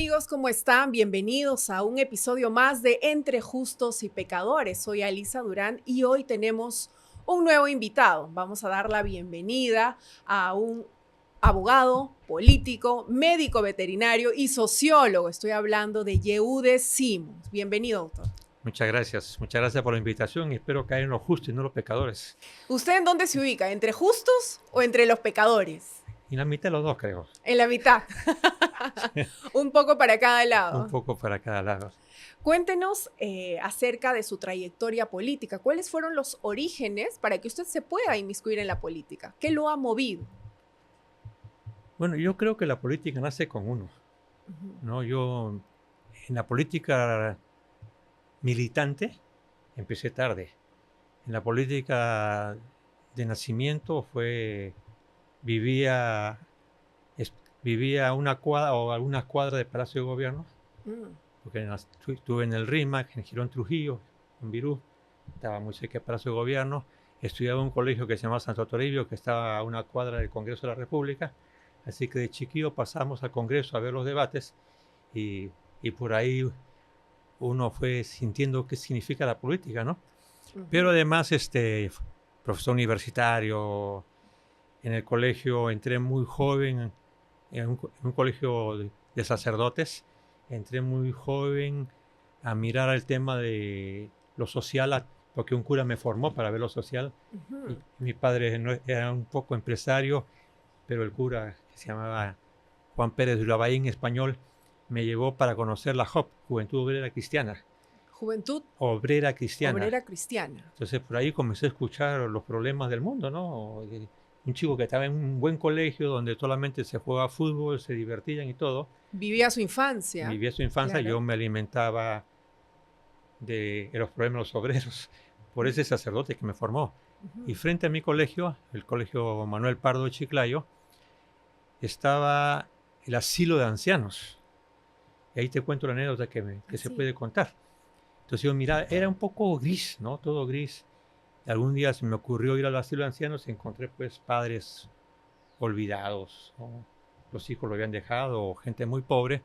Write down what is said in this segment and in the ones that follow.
amigos? ¿Cómo están? Bienvenidos a un episodio más de Entre Justos y Pecadores. Soy Alisa Durán y hoy tenemos un nuevo invitado. Vamos a dar la bienvenida a un abogado, político, médico veterinario y sociólogo. Estoy hablando de Yehude Simons. Bienvenido, doctor. Muchas gracias por la invitación y espero caer en los justos y no los pecadores. ¿Usted en dónde se ubica? ¿Entre justos o entre los pecadores? Y la mitad de los dos, creo. En la mitad. Un poco para cada lado. Un poco para cada lado. Cuéntenos acerca de su trayectoria política. ¿Cuáles fueron los orígenes para que usted se pueda inmiscuir en la política? ¿Qué lo ha movido? Bueno, yo creo que la política nace con uno, ¿no? Yo en la política militante empecé tarde. En la política de nacimiento vivía a una cuadra o algunas cuadras del Palacio de Gobierno, porque estuve en el RIMAC, en Girón Trujillo, en Virú, estaba muy cerca del Palacio de Gobierno. Estudiaba en un colegio que se llamaba Santo Toribio, que estaba a una cuadra del Congreso de la República. Así que de chiquillo pasamos al Congreso a ver los debates y por ahí uno fue sintiendo qué significa la política, ¿no? Pero además, profesor universitario, en el colegio entré muy joven, en un colegio de sacerdotes, entré muy joven a mirar el tema de lo social, porque un cura me formó para ver lo social. Y mi padre era un poco empresario, pero el cura, que se llamaba Juan Pérez de Ulabaí en español, me llevó para conocer la JOC, Juventud Obrera Cristiana. Juventud Obrera Cristiana. Obrera Cristiana. Entonces por ahí comencé a escuchar los problemas del mundo, ¿no? Un chico que estaba en un buen colegio donde solamente se jugaba fútbol, se divertían y todo. Vivía su infancia. Vivía su infancia, claro. Yo me alimentaba de los problemas de los obreros por ese sacerdote que me formó. Y frente a mi colegio, el colegio Manuel Pardo de Chiclayo, estaba el asilo de ancianos. Y ahí te cuento la anécdota que se puede contar. Entonces yo miraba, era un poco gris, ¿no? Todo gris. Y algún día se me ocurrió ir al asilo de ancianos y encontré pues padres olvidados, ¿no? Los hijos lo habían dejado, o gente muy pobre.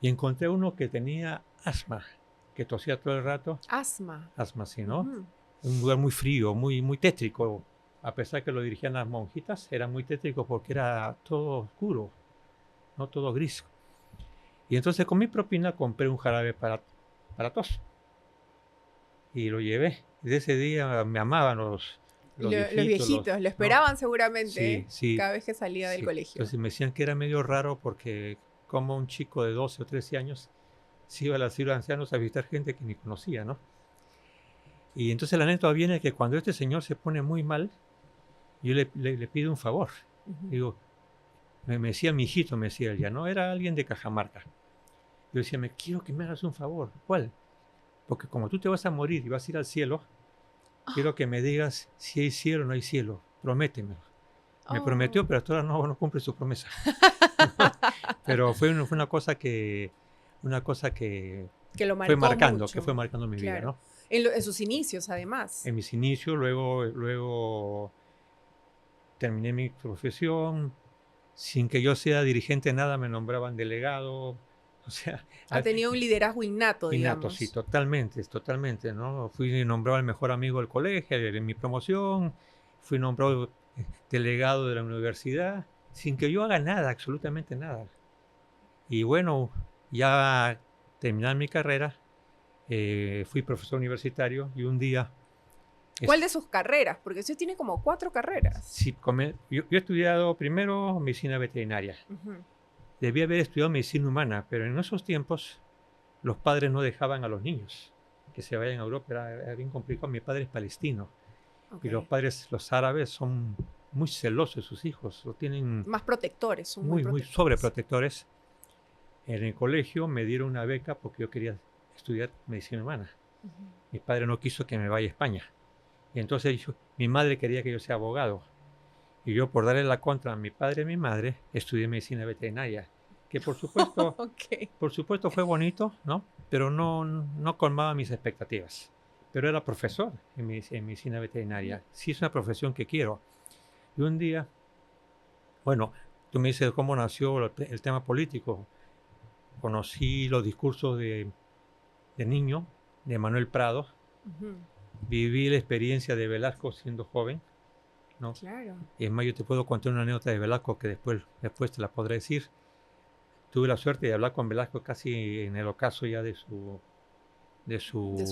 Y encontré uno que tenía asma, que tosía todo el rato. Asma. Asma, sí, ¿no? Un lugar muy frío, muy tétrico. A pesar que lo dirigían las monjitas, era muy tétrico porque era todo oscuro, no todo gris. Y entonces con mi propina compré un jarabe para tos. Y lo llevé. Desde ese día me amaban los viejitos. Lo esperaban, ¿no? Seguramente, sí, cada vez que salía del colegio. Entonces me decían que era medio raro porque como un chico de 12 o 13 años se iba al asilo de ancianos a visitar gente que ni conocía, ¿no? Y entonces la anécdota viene que cuando este señor se pone muy mal, yo le pido un favor. Digo, me decía mi hijito, me decía él, ya no era alguien de Cajamarca. Yo decía, quiero que me hagas un favor. ¿Cuál? Porque como tú te vas a morir y vas a ir al cielo, quiero que me digas si hay cielo o no hay cielo. Prométemelo. Me prometió, pero hasta ahora no cumple su promesa. Pero fue una cosa que lo marcó mucho. Que fue marcando mi vida, ¿no? En sus inicios, además. En mis inicios, luego terminé mi profesión. Sin que yo sea dirigente nada, me nombraban delegado. O sea, ha tenido un liderazgo innato, digamos. Innato, sí, totalmente, ¿no? Fui nombrado el mejor amigo del colegio, en mi promoción, fui nombrado delegado de la universidad, sin que yo haga nada, absolutamente nada. Y bueno, ya terminar mi carrera, fui profesor universitario y un día... ¿Cuál de sus carreras? Porque usted tiene como 4 carreras. Sí, yo he estudiado primero medicina veterinaria. Debía haber estudiado medicina humana, pero en esos tiempos los padres no dejaban a los niños que se vayan a Europa, era bien complicado. Mi padre es palestino y los padres, los árabes, son muy celosos de sus hijos, lo tienen más protectores, son muy sobreprotectores. En el colegio me dieron una beca porque yo quería estudiar medicina humana. Mi padre no quiso que me vaya a España y entonces mi madre quería que yo sea abogado. Y yo, por darle la contra a mi padre y a mi madre, estudié medicina veterinaria, que por supuesto fue bonito, ¿no? Pero no colmaba mis expectativas. Pero era profesor en medicina veterinaria. Sí es una profesión que quiero. Y un día, bueno, tú me dices cómo nació el tema político. conocí los discursos de niño, de Manuel Prado. Viví la experiencia de Velasco siendo joven, ¿no? Claro. Y es más, yo te puedo contar una anécdota de Velasco que después te la podré decir. Tuve la suerte de hablar con Velasco casi en el ocaso ya de su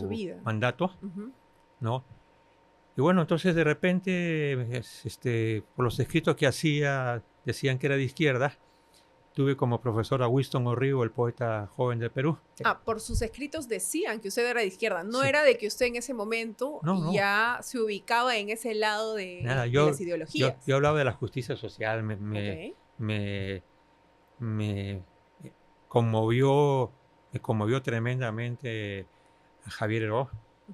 vida. mandato, ¿no? Y bueno, entonces de repente, por los escritos que hacía, decían que era de izquierda. Tuve como profesor a Winston O'Rrigo, el poeta joven del Perú. Por sus escritos decían que usted era de izquierda. No Sí. era de que usted en ese momento No. ya se ubicaba en ese lado de las ideologías. Yo hablaba de la justicia social. Me conmovió tremendamente a Javier Heró,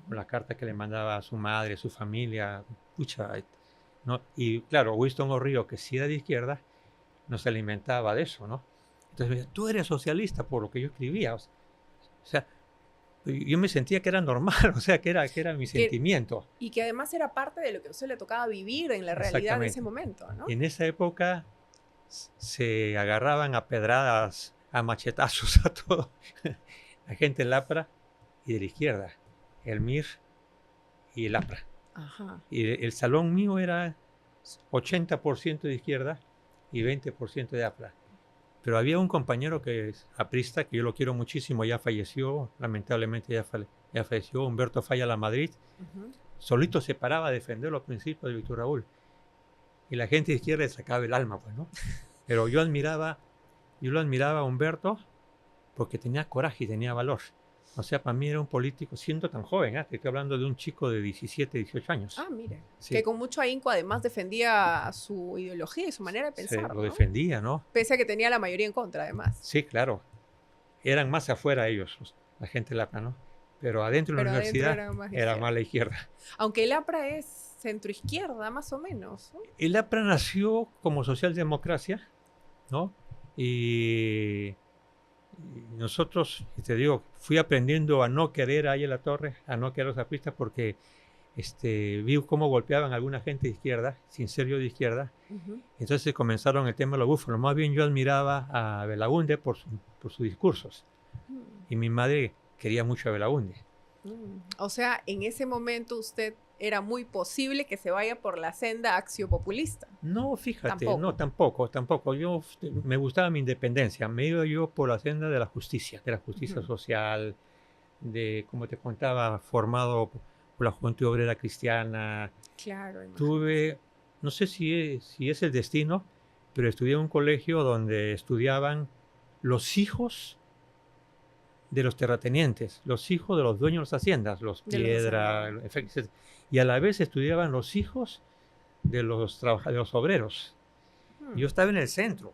la carta que le mandaba a su madre, a su familia. Pucha, ¿no? Y claro, Winston O'Rrigo, que sí era de izquierda, no se alimentaba de eso, ¿no? Entonces me decía, tú eres socialista por lo que yo escribía. O sea, yo me sentía que era normal, o sea, que era mi sentimiento. Y que además era parte de lo que a usted le tocaba vivir en la realidad de ese momento, ¿no? En esa época se agarraban a pedradas, a machetazos a todo. La gente del APRA y de la izquierda, el MIR y el APRA. Ajá. Y el salón mío era 80% de izquierda y 20% de APRA. Pero había un compañero que es aprista, que yo lo quiero muchísimo, ya falleció, lamentablemente ya falleció, Humberto Falla La Madrid. Solito se paraba a defender los principios de Víctor Raúl. Y la gente de izquierda le sacaba el alma, pues, ¿no? Pero yo lo admiraba a Humberto porque tenía coraje y tenía valor. O sea, para mí era un político, siendo tan joven, te estoy hablando de un chico de 17, 18 años. Mire, sí. Que con mucho ahínco además defendía su ideología y su manera de pensar, lo defendía, ¿no? Pese a que tenía la mayoría en contra, además. Sí, claro. Eran más afuera ellos, la gente del APRA, ¿no? Pero adentro de la universidad era más la izquierda. Aunque el APRA es centroizquierda, más o menos, ¿no? El APRA nació como socialdemocracia, ¿no? Y nosotros, te digo, fui aprendiendo a no querer a La Torre, a no querer a los apristas, porque vi cómo golpeaban a alguna gente de izquierda, sin ser yo de izquierda. Entonces comenzaron el tema de los búfalos. Más bien yo admiraba a Belaúnde por sus discursos. Y mi madre quería mucho a Belaúnde. O sea, en ese momento usted era muy posible que se vaya por la senda axiopopulista. No, fíjate, tampoco. Yo me gustaba mi independencia. Me iba yo por la senda de la justicia social, de, como te contaba, formado por la Juventud Obrera Cristiana. Claro. Tuve, no sé si es el destino, pero estudié en un colegio donde estudiaban los hijos de los terratenientes, los hijos de los dueños de las haciendas, los Piedra, y a la vez estudiaban los hijos de los obreros. Yo estaba en el centro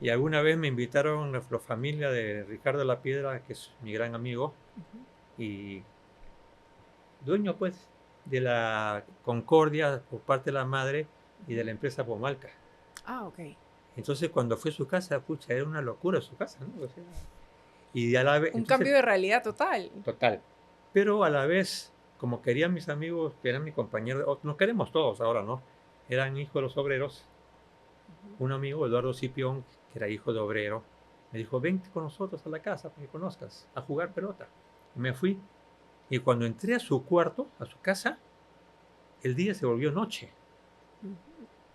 y alguna vez me invitaron la familia de Ricardo La Piedra, que es mi gran amigo, y dueño pues de la Concordia por parte de la madre y de la empresa Pomalca. Ok. Entonces cuando fui a su casa, pucha, era una locura su casa, ¿no? O sea, y a la vez, un cambio de realidad total. Total. Pero a la vez, como querían mis amigos, que eran mis compañeros, nos queremos todos ahora, ¿no? Eran hijos de los obreros. Un amigo, Eduardo Cipión, que era hijo de obrero, me dijo, vente con nosotros a la casa para que conozcas, a jugar pelota. Y me fui. Y cuando entré a su cuarto, a su casa, el día se volvió noche.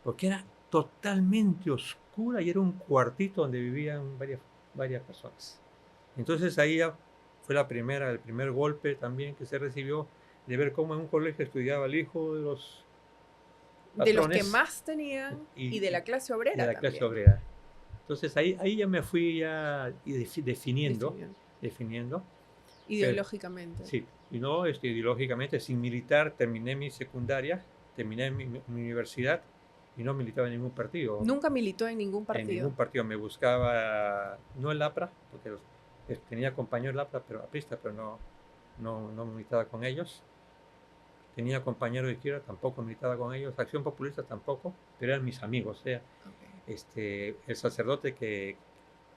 Porque era totalmente oscura y era un cuartito donde vivían varias personas. Entonces ahí ya fue el primer golpe también que se recibió de ver cómo en un colegio estudiaba el hijo de los patrones, de los que más tenían y de la clase obrera. De la clase obrera. Entonces ahí ya me fui ya definiendo. Ideológicamente. Sí, y no ideológicamente, sin militar, terminé mi secundaria, terminé mi universidad y no militaba en ningún partido. ¿Nunca militó en ningún partido? En ningún partido. Me buscaba, no el APRA, porque tenía compañeros del APRA, pero aprista, pero no militaba con ellos. Tenía compañeros de izquierda, tampoco militaba con ellos. Acción Populista tampoco, pero eran mis amigos. O sea, el sacerdote que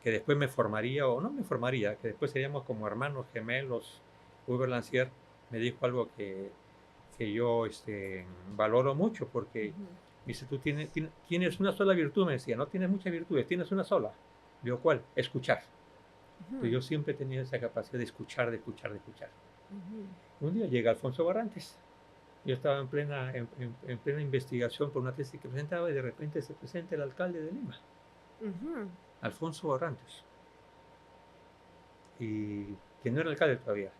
después me formaría, o no me formaría, que después seríamos como hermanos gemelos, Uber Lancier, me dijo algo que yo valoro mucho, porque me dice, tú tienes una sola virtud, me decía, no tienes muchas virtudes, tienes una sola. Digo, ¿cuál? Escuchar. Entonces, yo siempre he tenido esa capacidad de escuchar, de escuchar, de escuchar. Un día llega Alfonso Barrantes. Yo estaba en plena investigación por una tesis que presentaba y de repente se presenta el alcalde de Lima, Alfonso Barrantes. Y que no era alcalde todavía.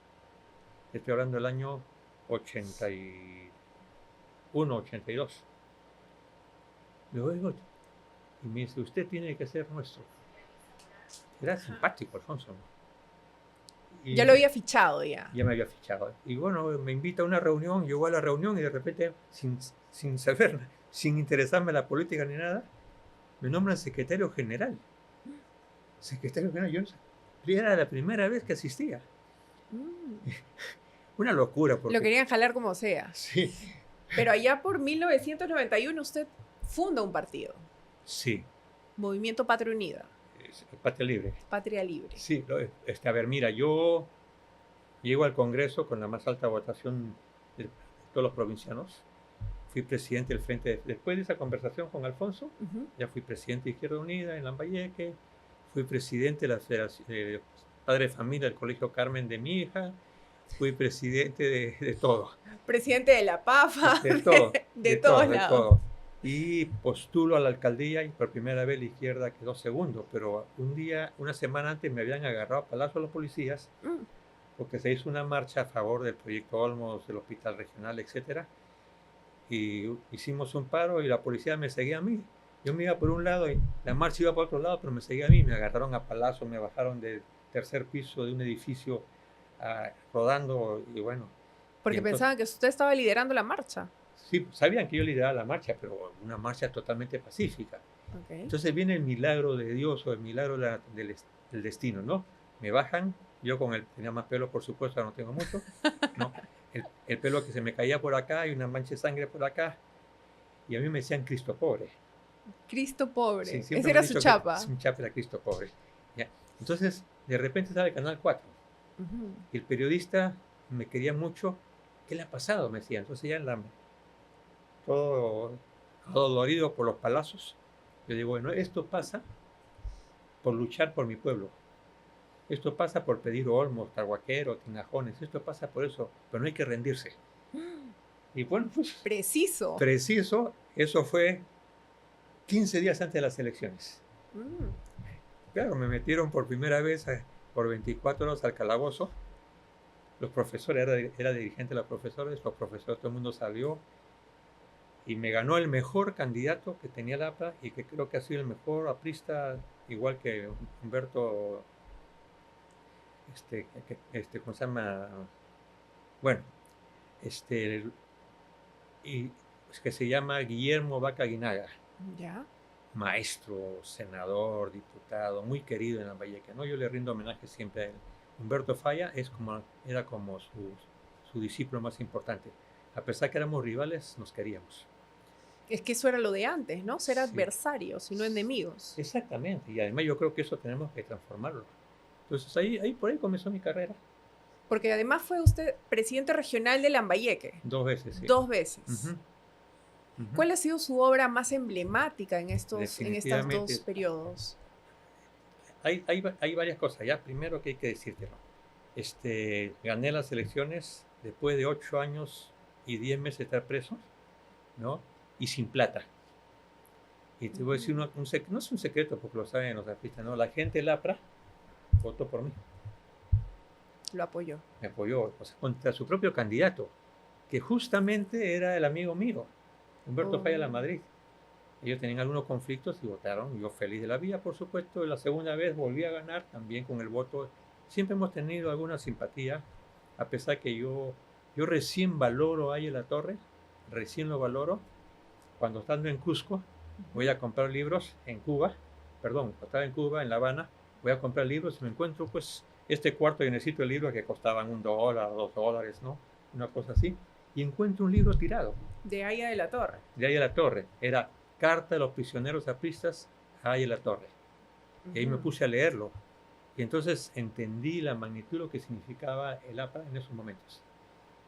Estoy hablando del año 81, 82. Lo oigo y me dice, usted tiene que ser nuestro. Era simpático, Alfonso. Y ya lo había fichado ya. Ya me había fichado. Y bueno, me invita a una reunión, yo voy a la reunión y de repente, sin saber, sin interesarme en la política ni nada, me nombran secretario general. Secretario general, yo era la primera vez que asistía. Una locura. Porque, lo querían jalar como sea. Sí. Pero allá por 1991 usted funda un partido. Sí. Movimiento Patria Unida. Patria Libre. Patria Libre. Sí, a ver, mira, yo llego al Congreso con la más alta votación de todos los provincianos. Fui presidente del Frente, después de esa conversación con Alfonso, ya fui presidente de Izquierda Unida en Lambayeque, fui presidente de la Federación de Padre de Familia del Colegio Carmen de mi hija, fui presidente de todo. Presidente de la PAFA, de todo, de todos lados. De todo. Y postulo a la alcaldía y por primera vez la izquierda quedó segundo, pero una semana antes me habían agarrado a palazo los policías porque se hizo una marcha a favor del proyecto Olmos, del hospital regional, etcétera, y hicimos un paro y la policía me seguía a mí. Yo me iba por un lado y la marcha iba por otro lado, pero me seguía a mí, me agarraron a palazo, me bajaron del tercer piso de un edificio rodando y bueno. Porque pensaban que usted estaba liderando la marcha. Sí, sabían que yo lideraba la marcha, pero una marcha totalmente pacífica. Okay. Entonces viene el milagro de Dios o el milagro del destino, ¿no? Me bajan, yo tenía más pelo, por supuesto, ahora no tengo mucho, ¿no? El pelo que se me caía por acá y una mancha de sangre por acá, y a mí me decían Cristo pobre. Cristo pobre, sí, ese era su chapa. Mi chapa era Cristo pobre. ¿Ya? Entonces, de repente sale el Canal 4, y el periodista me quería mucho. ¿Qué le ha pasado? Me decía. Entonces ya todo dolorido por los palazos. Yo digo, bueno, esto pasa por luchar por mi pueblo. Esto pasa por pedir olmos, tarhuaqueros, tinajones. Esto pasa por eso, pero no hay que rendirse. Y bueno, pues... Preciso. Eso fue 15 días antes de las elecciones. Claro, me metieron por primera vez por 24 horas al calabozo. Los profesores, era dirigente de los profesores, todo el mundo salió y me ganó el mejor candidato que tenía la APRA y que creo que ha sido el mejor aprista, igual que Humberto, ¿cómo se llama? Bueno, y que se llama Guillermo Vaca Aguinaga. ¿Ya? Maestro, senador, diputado, muy querido en Lambayeque, ¿no? Yo le rindo homenaje siempre a él. Humberto Falla era como su discípulo más importante. A pesar que éramos rivales, nos queríamos. Es que eso era lo de antes, ¿no? Ser adversarios y no enemigos. Exactamente. Y además yo creo que eso tenemos que transformarlo. Entonces por ahí comenzó mi carrera. Porque además fue usted presidente regional de Lambayeque. 2 veces, sí. 2 veces. ¿Cuál ha sido su obra más emblemática en estos 2 periodos? Hay varias cosas, ya. Primero que hay que decírtelo. Gané las elecciones después de 8 años y 10 meses de estar preso, ¿no? Y sin plata. Y te voy a decir, no es un secreto porque lo saben los artistas, ¿no? La gente del APRA votó por mí. Lo apoyó. Me apoyó, o sea, contra su propio candidato, que justamente era el amigo mío, Humberto Falla La Madrid. Ellos tenían algunos conflictos y votaron, yo feliz de la vida, por supuesto. La segunda vez volví a ganar también con el voto. Siempre hemos tenido alguna simpatía, a pesar que yo recién valoro a La Torre, recién lo valoro. Cuando estando en Cusco, voy a comprar libros en Cuba, estaba en Cuba, en La Habana, voy a comprar libros y me encuentro pues cuarto llenecito de libros que costaban $1, $2, ¿no? Una cosa así. Y encuentro un libro tirado. De Aya de la Torre. De Aya de la Torre. Era Carta de los prisioneros apristas a Aya de la Torre. Y ahí me puse a leerlo. Y entonces entendí la magnitud de lo que significaba el APRA en esos momentos.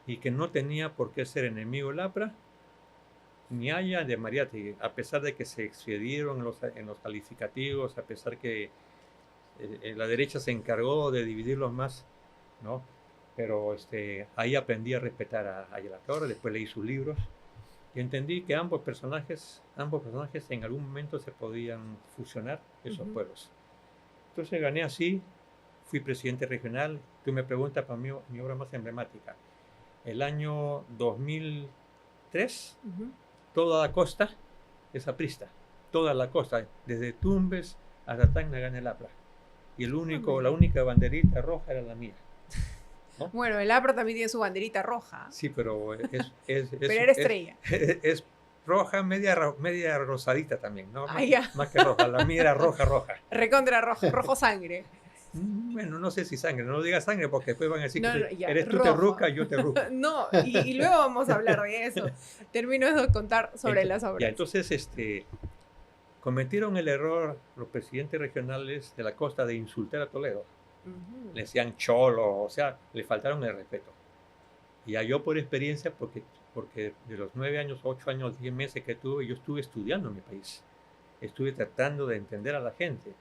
Y que no tenía por qué ser enemigo el APRA, ni Aya de Mariátegui, a pesar de que se excedieron en los calificativos, a pesar que la derecha se encargó de dividirlos más, ¿no? Pero ahí aprendí a respetar a Ayala Torre, después leí sus libros y entendí que ambos personajes en algún momento se podían fusionar, esos pueblos. Entonces gané así, fui presidente regional. Tú me preguntas para mí, mi obra más emblemática. El año 2003, toda la costa es aprista, toda la costa, desde Tumbes hasta Tacna-Ganelapra. Y la única banderita roja era la mía, ¿no? Bueno, el APRA también tiene su banderita roja. Sí, pero pero era estrella. Es roja, media rosadita también, ¿no? Ya. Más que roja, la mía era roja. Recontra roja, rojo sangre. Bueno, no sé si sangre, no digas sangre porque después van a decir ya, eres tú rojo. terruca, yo terruca. No, y luego vamos a hablar de eso. Termino de contar sobre las obras. Ya, entonces, cometieron el error los presidentes regionales de la costa de insultar a Toledo. Le decían cholo, o sea, le faltaron el respeto. Y ya yo por experiencia, porque de los 9 años, 8 años, 10 meses que tuve, yo estuve estudiando en mi país. Estuve tratando de entender a la gente.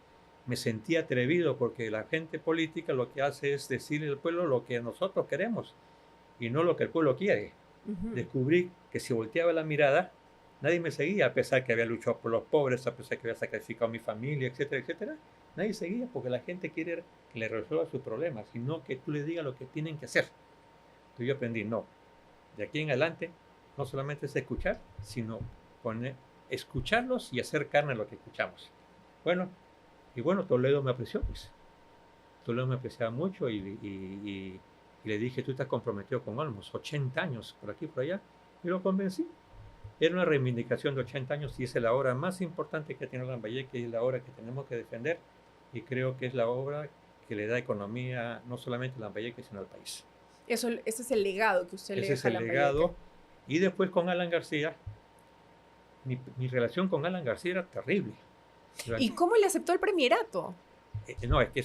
Me sentí atrevido porque la gente política lo que hace es decirle al pueblo lo que nosotros queremos y no lo que el pueblo quiere. Descubrí que si volteaba la mirada, nadie me seguía, a pesar que había luchado por los pobres, a pesar que había sacrificado a mi familia, etcétera, etcétera. Nadie seguía porque la gente quiere que le resuelva sus problemas, sino que tú les digas lo que tienen que hacer. Entonces yo aprendí, no, de aquí en adelante no solamente es escuchar, sino escucharlos y hacer carne a lo que escuchamos. Bueno, Toledo me apreció, pues. Toledo me apreciaba mucho y le dije, tú estás comprometido con Olmos, 80 años por aquí, por allá, y lo convencí. Era una reivindicación de 80 años y esa es la obra más importante que tiene Lambayeque y es la obra que tenemos que defender y creo que es la obra que le da economía no solamente a Lambayeque sino al país. Ese es el legado que usted le deja a Lambayeque. Ese es el legado. Y después con Alan García, mi relación con Alan García era terrible. ¿Y cómo le aceptó el premierato? No, es que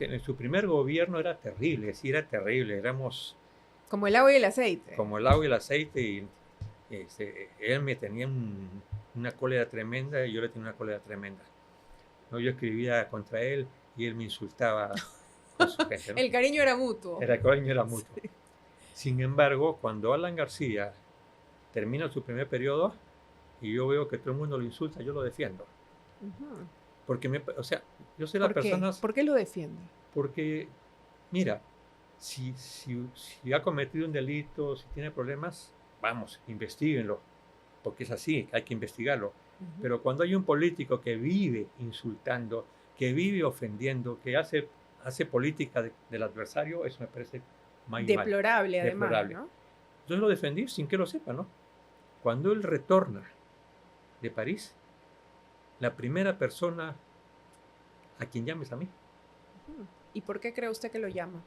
en su primer gobierno era terrible, sí, era terrible, éramos... Como el agua y el aceite. Como el agua y el aceite, y él me tenía una cólera tremenda y yo le tenía una cólera tremenda. ¿No? Yo escribía contra él y él me insultaba con su gente, ¿no? El cariño era mutuo. El cariño era mutuo. Sí. Sin embargo, cuando Alan García termina su primer periodo y yo veo que todo el mundo lo insulta, yo lo defiendo. Porque, yo sé las personas... ¿Por qué lo defiende? Porque, mira, si ha cometido un delito, si tiene problemas, vamos, investíguenlo, porque es así, hay que investigarlo. Pero cuando hay un político que vive insultando, que vive ofendiendo, que hace política del adversario, eso me parece muy deplorable, mal. Además, deplorable. ¿No? Entonces lo defendí sin que lo sepa, ¿no? Cuando él retorna de París, la primera persona a quien llames a mí. ¿Y por qué cree usted que lo llama?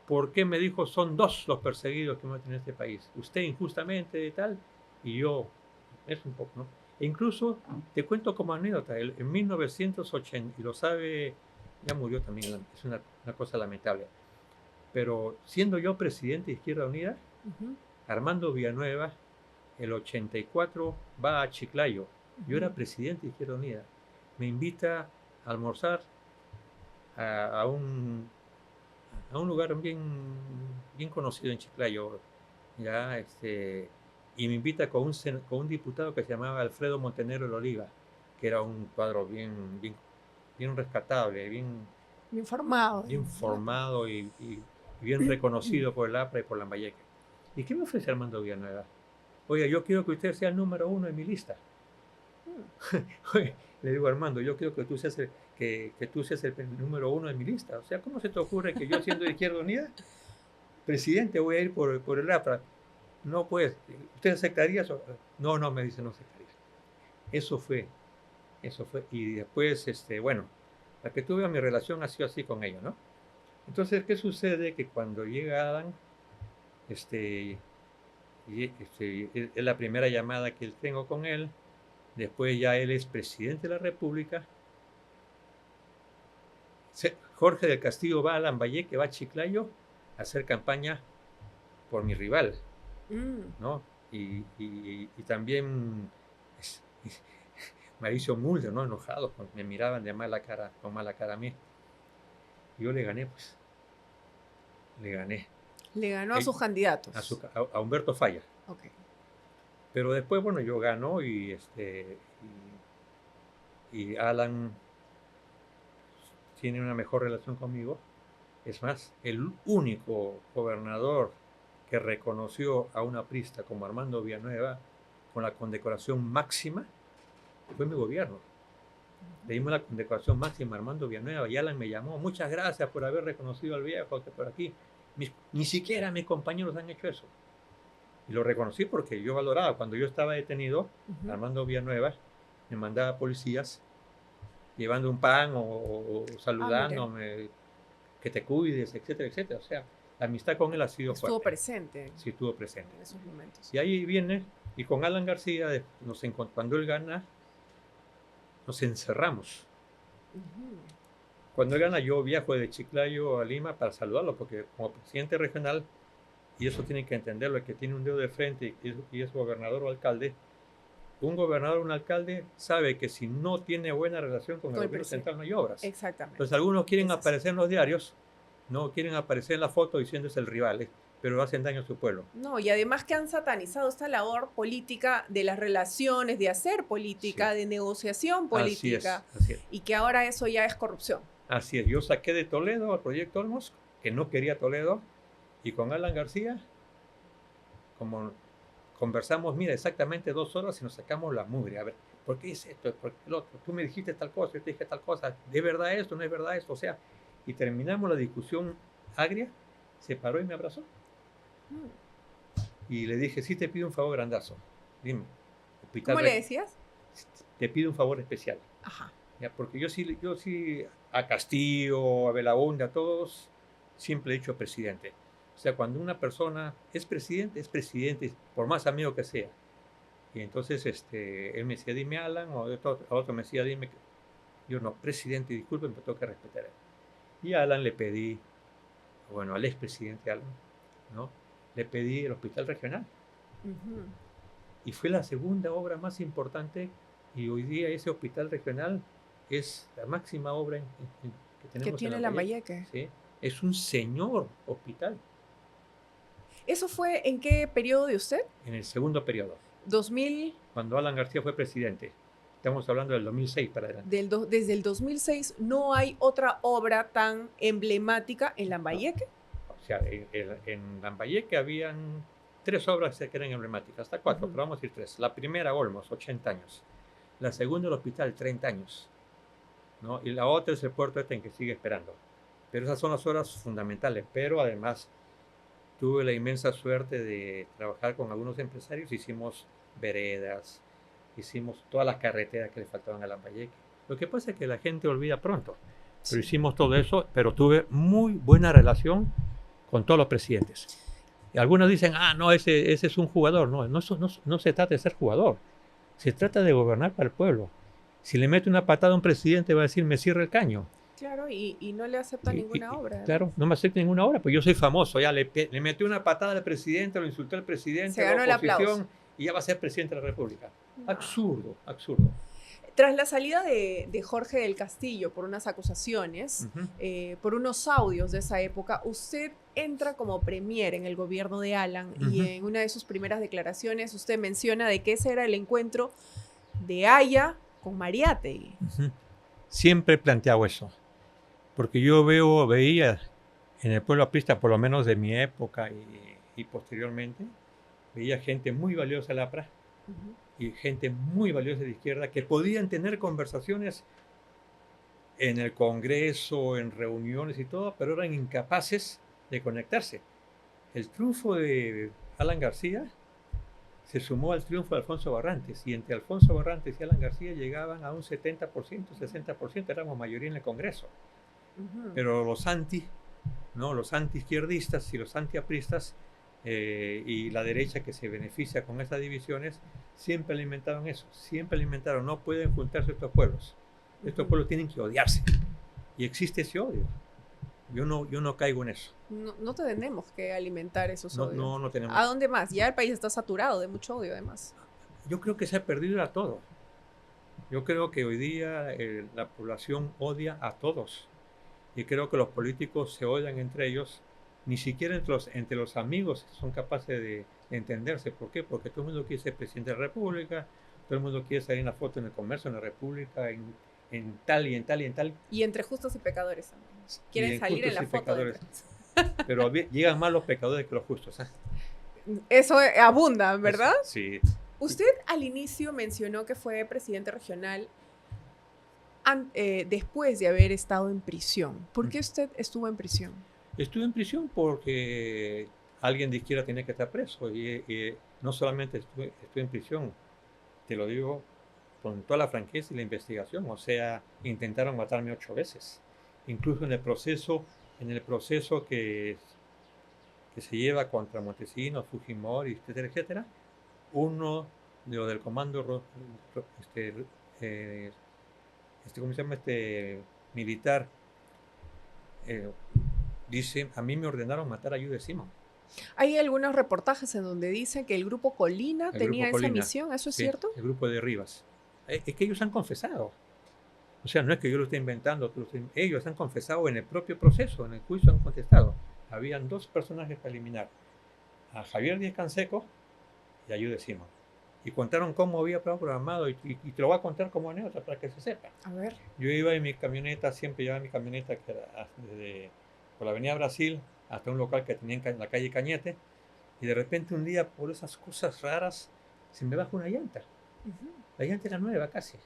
Porque me dijo, son 2 los perseguidos que meten en este país. Usted injustamente y tal, y yo, es un poco, ¿no? E incluso, te cuento como anécdota, en 1980, y lo sabe, ya murió también, es una cosa lamentable, pero siendo yo presidente de Izquierda Unida, Armando Villanueva, el 84, va a Chiclayo. Yo era presidente de Izquierda Unida. Me invita a almorzar a un lugar bien conocido en Chiclayo, ya, y me invita con un diputado que se llamaba Alfredo Montenegro de Oliva, que era un cuadro bien rescatable, bien formado y bien reconocido por el APRA y por Lambayeque. ¿Y qué me ofrece Armando Villanueva? Oiga, yo quiero que usted sea el número 1 en mi lista. Le digo, Armando, yo quiero que tú seas el número 1 en mi lista. O sea, ¿cómo se te ocurre que yo, siendo de Izquierda Unida, presidente, voy a ir por el APRA? No, pues, ¿usted aceptaría eso? No, me dice, no aceptaría. Eso fue. Y después, la que tuve mi relación ha sido así con ellos, ¿no? Entonces, ¿qué sucede? Que cuando llega Adán, es la primera llamada que tengo con él. Después ya él es presidente de la República. Jorge del Castillo va a Lambayeque, va a Chiclayo a hacer campaña por mi rival, ¿no? Y también Mauricio Mulder, ¿no? Enojados, me miraban con mala cara a mí. Yo le gané, pues. Le gané. Le ganó a sus candidatos. A Humberto Falla. Okay. Pero después, bueno, yo gano y Alan tiene una mejor relación conmigo. Es más, el único gobernador que reconoció a un aprista como Armando Villanueva con la condecoración máxima fue mi gobierno. Le dimos la condecoración máxima a Armando Villanueva y Alan me llamó. Muchas gracias por haber reconocido al viejo que por aquí. Ni siquiera mis compañeros han hecho eso. Y lo reconocí porque yo valoraba. Cuando yo estaba detenido, Armando Villanueva me mandaba policías llevando un pan o saludándome, que te cuides, etcétera, etcétera. O sea, la amistad con él ha sido fuerte. Estuvo presente. Sí, estuvo presente. En esos momentos. Y ahí viene, y con Alan García, cuando él gana, nos encerramos. Cuando él gana, yo viajo de Chiclayo a Lima para saludarlo, porque como presidente regional, y eso tienen que entenderlo, el que tiene un dedo de frente y es gobernador o alcalde, un gobernador o un alcalde sabe que si no tiene buena relación con el gobierno central no hay obras. Exactamente. Entonces algunos quieren aparecer en los diarios, no quieren aparecer en la foto diciéndose el rival, pero hacen daño a su pueblo. No, y además que han satanizado esta labor política de las relaciones, de hacer política, de negociación política, así es. Y que ahora eso ya es corrupción. Así es, yo saqué de Toledo al proyecto Olmos, que no quería Toledo, y con Alan García, como conversamos, mira, exactamente 2 horas y nos sacamos la mugre. A ver, ¿por qué es esto? ¿Por qué el otro? Tú me dijiste tal cosa, yo te dije tal cosa. ¿De verdad esto? ¿No es verdad esto? O sea, y terminamos la discusión agria, se paró y me abrazó. Y le dije, sí te pido un favor grandazo. Dime. ¿Cómo le decías? Te pido un favor especial. Ajá. Ya, porque yo sí, a Castillo, a Belaúnde, a todos, siempre he dicho presidente. O sea, cuando una persona es presidente, por más amigo que sea. Y entonces él me decía, dime Alan, o otro me decía, dime. Yo no, presidente, disculpe, me tengo que respetar. Y a Alan le pedí, bueno, al expresidente Alan, ¿no? Le pedí el hospital regional. Y fue la segunda obra más importante, y hoy día ese hospital regional es la máxima obra que tenemos. Que tiene Lambayeque. Sí, es un señor hospital. ¿Eso fue en qué periodo de usted? En el segundo periodo. 2000. Cuando Alan García fue presidente. Estamos hablando del 2006 para adelante. Desde el 2006 no hay otra obra tan emblemática en Lambayeque. O sea, en Lambayeque habían 3 obras que eran emblemáticas, hasta 4, pero vamos a decir 3. La primera, Olmos, 80 años. La segunda, el hospital, 30 años. ¿No? Y la otra es el puerto en que sigue esperando. Pero esas son las obras fundamentales. Pero además tuve la inmensa suerte de trabajar con algunos empresarios. Hicimos veredas, hicimos todas las carreteras que le faltaban a Lambayeque. Lo que pasa es que la gente olvida pronto. Pero hicimos todo eso, pero tuve muy buena relación con todos los presidentes. Y algunos dicen, no, ese es un jugador. No se trata de ser jugador. Se trata de gobernar para el pueblo. Si le mete una patada a un presidente, va a decir, me cierra el caño. Claro, y no le acepta ninguna obra. Claro, no me acepta ninguna obra, pues yo soy famoso. Ya le metió una patada al presidente, lo insultó al presidente, se ganó la oposición, el aplauso. Y ya va a ser presidente de la República. No. Absurdo. Tras la salida de Jorge del Castillo por unas acusaciones, por unos audios de esa época, usted entra como premier en el gobierno de Alan y en una de sus primeras declaraciones usted menciona de que ese era el encuentro de Haya con Mariátegui. Siempre he planteado eso, porque yo veía en el pueblo aprista, por lo menos de mi época y posteriormente, veía gente muy valiosa de la APRA y gente muy valiosa de izquierda que podían tener conversaciones en el Congreso, en reuniones y todo, pero eran incapaces de conectarse. El triunfo de Alan García se sumó al triunfo de Alfonso Barrantes, y entre Alfonso Barrantes y Alan García llegaban a un 70%, 60%, éramos mayoría en el Congreso. Pero los anti-izquierdistas y los anti-apristas y la derecha que se beneficia con estas divisiones, siempre alimentaron eso, no pueden juntarse estos pueblos. Estos pueblos tienen que odiarse, y existe ese odio. Yo no caigo en eso. No tenemos que alimentar esos odios. No tenemos. ¿A dónde más? Ya el país está saturado de mucho odio, además. Yo creo que se ha perdido a todo. Yo creo que hoy día la población odia a todos. Y creo que los políticos se odian entre ellos, ni siquiera entre los amigos son capaces de entenderse. ¿Por qué? Porque todo el mundo quiere ser presidente de la República, todo el mundo quiere salir en la foto en el comercio, en la República, en tal y en tal y en tal. Y entre justos y pecadores también. Quieren salir en la foto. Pero llegan más los pecadores que los justos. ¿Eh? Eso abunda, ¿verdad? Sí. Usted al inicio mencionó que fue presidente regional después de haber estado en prisión. ¿Por qué usted estuvo en prisión? Estuve en prisión porque alguien de izquierda tenía que estar preso. Y no solamente estuve en prisión, te lo digo con toda la franqueza y la investigación. O sea, intentaron matarme 8 veces. Incluso en el proceso que se lleva contra Montesinos, Fujimori, etcétera, etcétera, uno de los del comando ¿cómo se llama? Militar, dice, a mí me ordenaron matar a Jude Simón. Hay algunos reportajes en donde dicen que el grupo Colina tenía esa misión, ¿eso es cierto? El grupo de Rivas. Es que ellos han confesado. O sea, no es que yo lo esté inventando, ellos han confesado en el propio proceso, en el juicio han contestado. Habían 2 personajes para eliminar, a Javier Díaz-Canseco y a Jude Simón. Y contaron cómo había programado, y te lo voy a contar como anécdota para que se sepa. A ver. Yo iba en mi camioneta, siempre llevaba mi camioneta que era por la avenida Brasil hasta un local que tenía en la calle Cañete, y de repente un día, por esas cosas raras, se me baja una llanta. La llanta era nueva casi.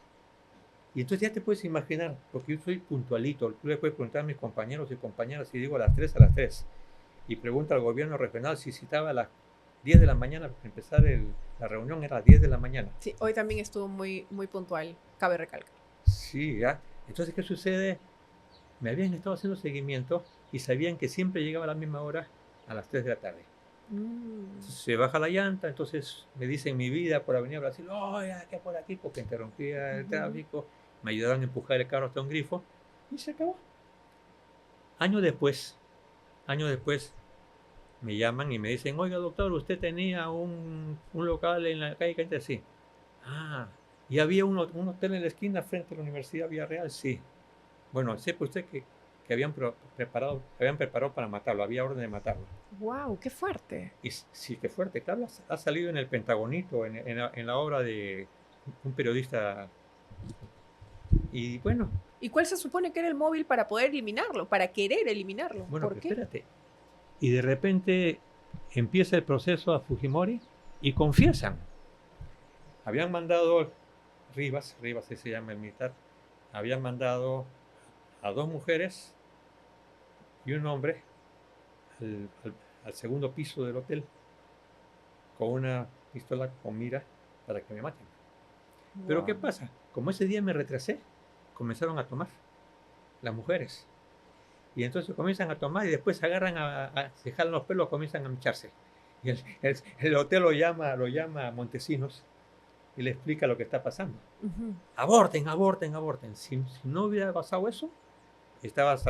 Y entonces ya te puedes imaginar, porque yo soy puntualito, tú le puedes preguntar a mis compañeros y compañeras, y digo a las 3, y pregunta al gobierno regional si citaba a las 10 de la mañana para empezar la reunión, era a las 10 de la mañana. Sí, hoy también estuvo muy, muy puntual, cabe recalcar. Sí, ya. Entonces, ¿qué sucede? Me habían estado haciendo seguimiento y sabían que siempre llegaba a la misma hora, a las 3 de la tarde. Entonces, se baja la llanta, entonces me dicen mi vida por Avenida Brasil, ya que por aquí, porque interrumpía el tráfico, me ayudaron a empujar el carro hasta un grifo y se acabó. Años después, me llaman y me dicen, oiga doctor, usted tenía un local en la calle Cañete, sí. Y había un hotel en la esquina frente a la Universidad Villarreal, sí. Bueno, sepa usted que habían preparado para matarlo, había orden de matarlo. ¡Wow! ¡Qué fuerte! Y sí, qué fuerte. Claro, ha salido en el Pentagonito, en la obra de un periodista. Y bueno. ¿Y cuál se supone que era el móvil para poder eliminarlo, para querer eliminarlo? Bueno, ¿por qué? Espérate. Y de repente empieza el proceso a Fujimori y confiesan. Habían mandado Rivas se llama el militar, habían mandado a 2 mujeres y un hombre al segundo piso del hotel con una pistola con mira para que me maten. Wow. Pero ¿qué pasa? Como ese día me retrasé, comenzaron a tomar las mujeres. Y entonces comienzan a tomar y después se agarran se jalan los pelos, comienzan a mecharse. Y el hotel lo llama a Montesinos y le explica lo que está pasando. Aborten. Si no hubiera pasado eso, estabas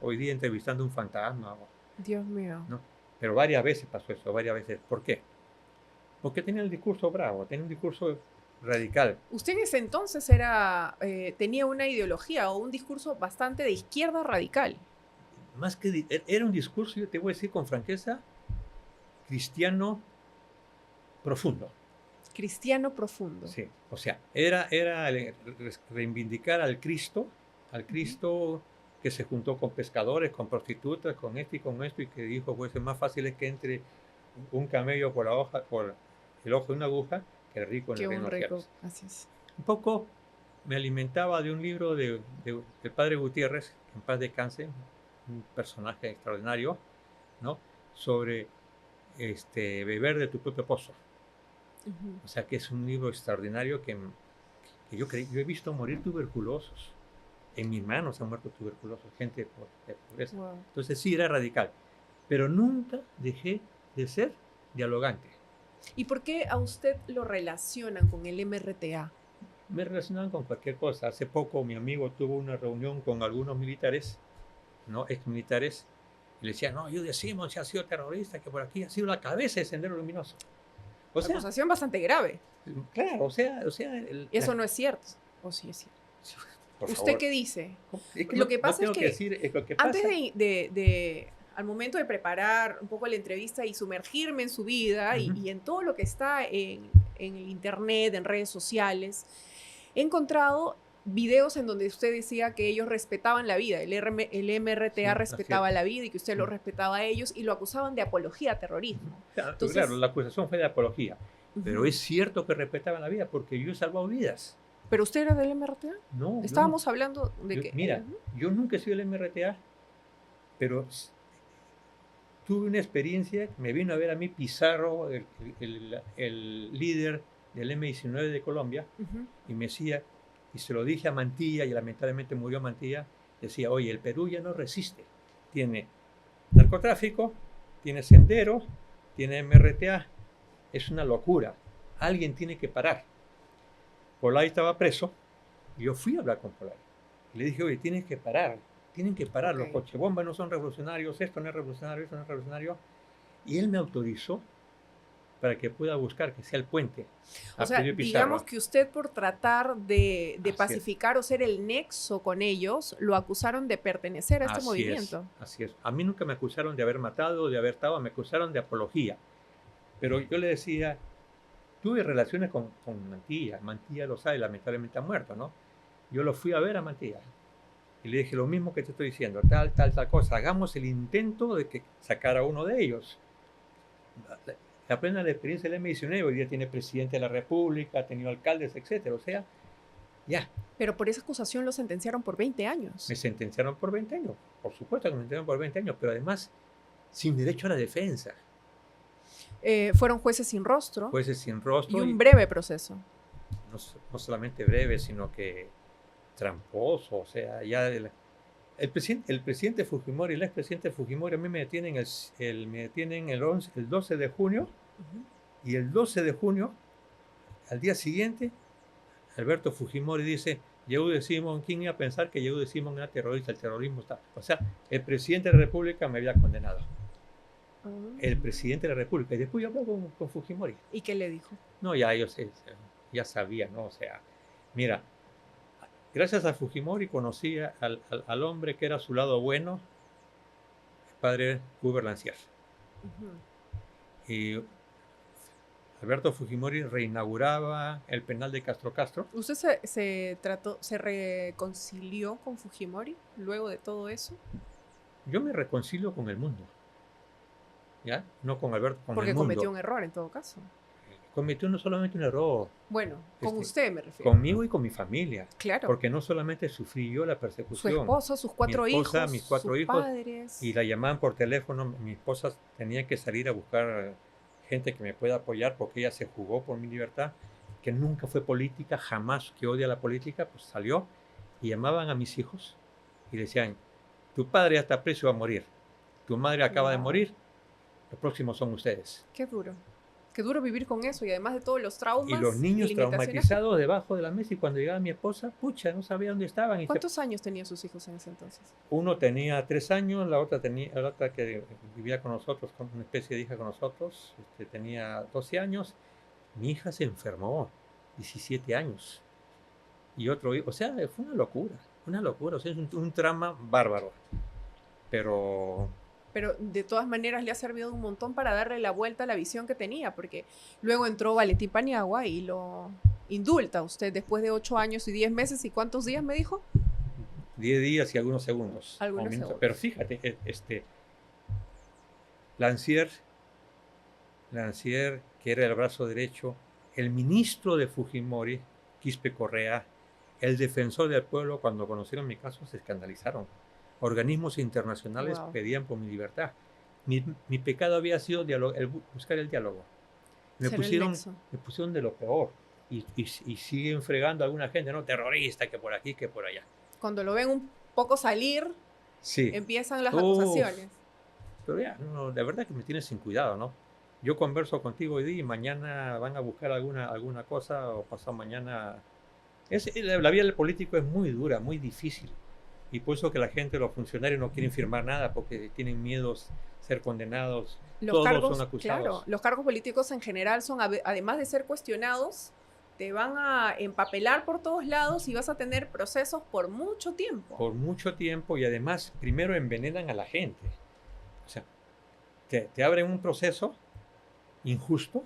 hoy día entrevistando un fantasma. Dios mío. ¿No? Pero varias veces pasó eso, varias veces. ¿Por qué? Porque tenía el discurso bravo, tenía un discurso radical. Usted en ese entonces tenía una ideología o un discurso bastante de izquierda radical. Más que era un discurso, yo te voy a decir con franqueza, cristiano profundo. Cristiano profundo. Sí, o sea, era reivindicar al Cristo que se juntó con pescadores, con prostitutas, con esto y que dijo, pues es más fácil es que entre un camello por el ojo de una aguja que el rico en el reino de los cielos. Así es. Un poco me alimentaba de un libro del padre Gutiérrez, que en paz descanse, un personaje extraordinario, ¿no? Sobre beber de tu propio pozo. O sea que es un libro extraordinario que yo he visto morir tuberculosos. En mis manos han muerto tuberculosos, gente de pobreza. Wow. Entonces sí, era radical. Pero nunca dejé de ser dialogante. ¿Y por qué a usted lo relacionan con el MRTA? Me relacionan con cualquier cosa. Hace poco mi amigo tuvo una reunión con algunos militares, ¿no? Exmilitares, y le decían, no, Jude Simón se ha sido terrorista, que por aquí ha sido la cabeza de Sendero Luminoso. O sea, acusación bastante grave. Claro, o sea... Eso no es cierto, ¿o sí es cierto? por ¿Usted favor. qué dice? Es que Lo no, que no pasa tengo es que que decir, es lo que antes pasa. al momento de preparar un poco la entrevista y sumergirme en su vida Ujú. y en todo lo que está en el internet, en redes sociales, he encontrado videos en donde usted decía que ellos respetaban la vida, el MRTA Sí, así es. respetaba la vida y que usted lo respetaba a ellos y lo acusaban de apología a terrorismo. Claro, Entonces, claro, la acusación fue de apología, pero ujú. es cierto que respetaban la vida porque yo he salvado vidas. ¿Pero usted era del MRTA? No, yo no. Estábamos hablando de que... Mira, yo nunca he sido del MRTA, pero tuve una experiencia, me vino a ver a mí Pizarro, el líder del M-19 de Colombia, y me decía, y se lo dije a Mantilla, y lamentablemente murió Mantilla, decía, oye, el Perú ya no resiste, tiene narcotráfico, tiene sendero, tiene MRTA, es una locura, alguien tiene que parar. Polay estaba preso, y yo fui a hablar con Polay, y le dije, oye, tienen que parar, Ok. los cochebombas no son revolucionarios, esto no es revolucionario, esto no es revolucionario, y él me autorizó para que pueda buscar que sea el puente. O sea, digamos que usted por tratar de pacificar o ser el nexo con ellos, lo acusaron de pertenecer a este movimiento. Así es. A mí nunca me acusaron de haber matado, de haber estado, me acusaron de apología. Pero yo le decía, tuve relaciones con Mantilla. Mantilla lo sabe, lamentablemente ha muerto, ¿no? Yo lo fui a ver a Mantilla. Y le dije lo mismo que te estoy diciendo, tal cosa. Hagamos el intento de que sacara a uno de ellos. Aprendan la experiencia del M-19, hoy día tiene presidente de la República, ha tenido alcaldes, etcétera. O sea, ya. Pero por esa acusación lo sentenciaron por 20 años. Me sentenciaron por 20 años. Por supuesto que me sentenciaron por 20 años, pero además sin derecho a la defensa. Fueron jueces sin rostro. Jueces sin rostro. Y un breve proceso. No solamente breve, sino que tramposo. O sea, ya el presidente Fujimori, el expresidente Fujimori, a mí me detienen el 12 de junio, y el 12 de junio, al día siguiente, Alberto Fujimori dice, Yehude Simón, ¿quién iba a pensar que Yehude Simón era terrorista? El terrorismo está... O sea, el presidente de la República me había condenado. El presidente de la República. Y después yo hablé con Fujimori. ¿Y qué le dijo? No, ya yo sé, ya sabía, ¿no? O sea, mira, gracias a Fujimori conocí al hombre que era su lado bueno, el padre Hubert Lancier. Y Alberto Fujimori reinauguraba el penal de Castro Castro. ¿Usted se reconcilió con Fujimori luego de todo eso? Yo me reconcilio con el mundo, ¿ya? No con Alberto, con Porque el mundo. cometió un error en todo caso. Cometió no solamente un error. Bueno, con usted me refiero. Conmigo y con mi familia. Claro. Porque no solamente sufrí yo la persecución. Su esposa, sus cuatro hijos, mis cuatro sus hijos, padres. Y la llamaban por teléfono. Mi esposa tenía que salir a buscar gente que me pueda apoyar porque ella se jugó por mi libertad, que nunca fue política, jamás, que odia la política, pues salió y llamaban a mis hijos y decían, tu padre ya está preso, va a morir, tu madre acaba de morir, los próximos son ustedes. Qué duro. Qué duro vivir con eso y además de todos los traumas. Y los niños traumatizados debajo de la mesa, y cuando llegaba mi esposa, pucha, no sabía dónde estaban. ¿Cuántos años tenían sus hijos en ese entonces? Uno tenía 3 años, la otra que vivía con nosotros, con una especie de hija con nosotros, tenía 12 años. Mi hija se enfermó, 17 años. Y otro hijo, o sea, fue una locura, o sea, es un trama bárbaro. Pero de todas maneras le ha servido un montón para darle la vuelta a la visión que tenía, porque luego entró Valentín Paniagua y lo indulta usted después de 8 años y 10 meses. ¿Y cuántos días me dijo? 10 días y algunos segundos. Pero fíjate, Lancier, que era el brazo derecho, el ministro de Fujimori, Quispe Correa, el defensor del pueblo, cuando conocieron mi caso se escandalizaron. Organismos internacionales pedían por mi libertad. Mi pecado había sido buscar el diálogo. Me pusieron de lo peor. Y siguen fregando a alguna gente, ¿no? Terrorista, que por aquí, que por allá. Cuando lo ven un poco salir, sí, empiezan las acusaciones. Pero ya, no, de verdad que me tienes sin cuidado, ¿no? Yo converso contigo hoy día y mañana van a buscar alguna cosa, o pasado mañana. La vida del político es muy dura, muy difícil. Y por eso que la gente, los funcionarios, no quieren firmar nada porque tienen miedos ser condenados. Todos son acusados. Claro, los cargos políticos en general son, además de ser cuestionados, te van a empapelar por todos lados y vas a tener procesos por mucho tiempo. Por mucho tiempo, y además primero envenenan a la gente. O sea, te abren un proceso injusto,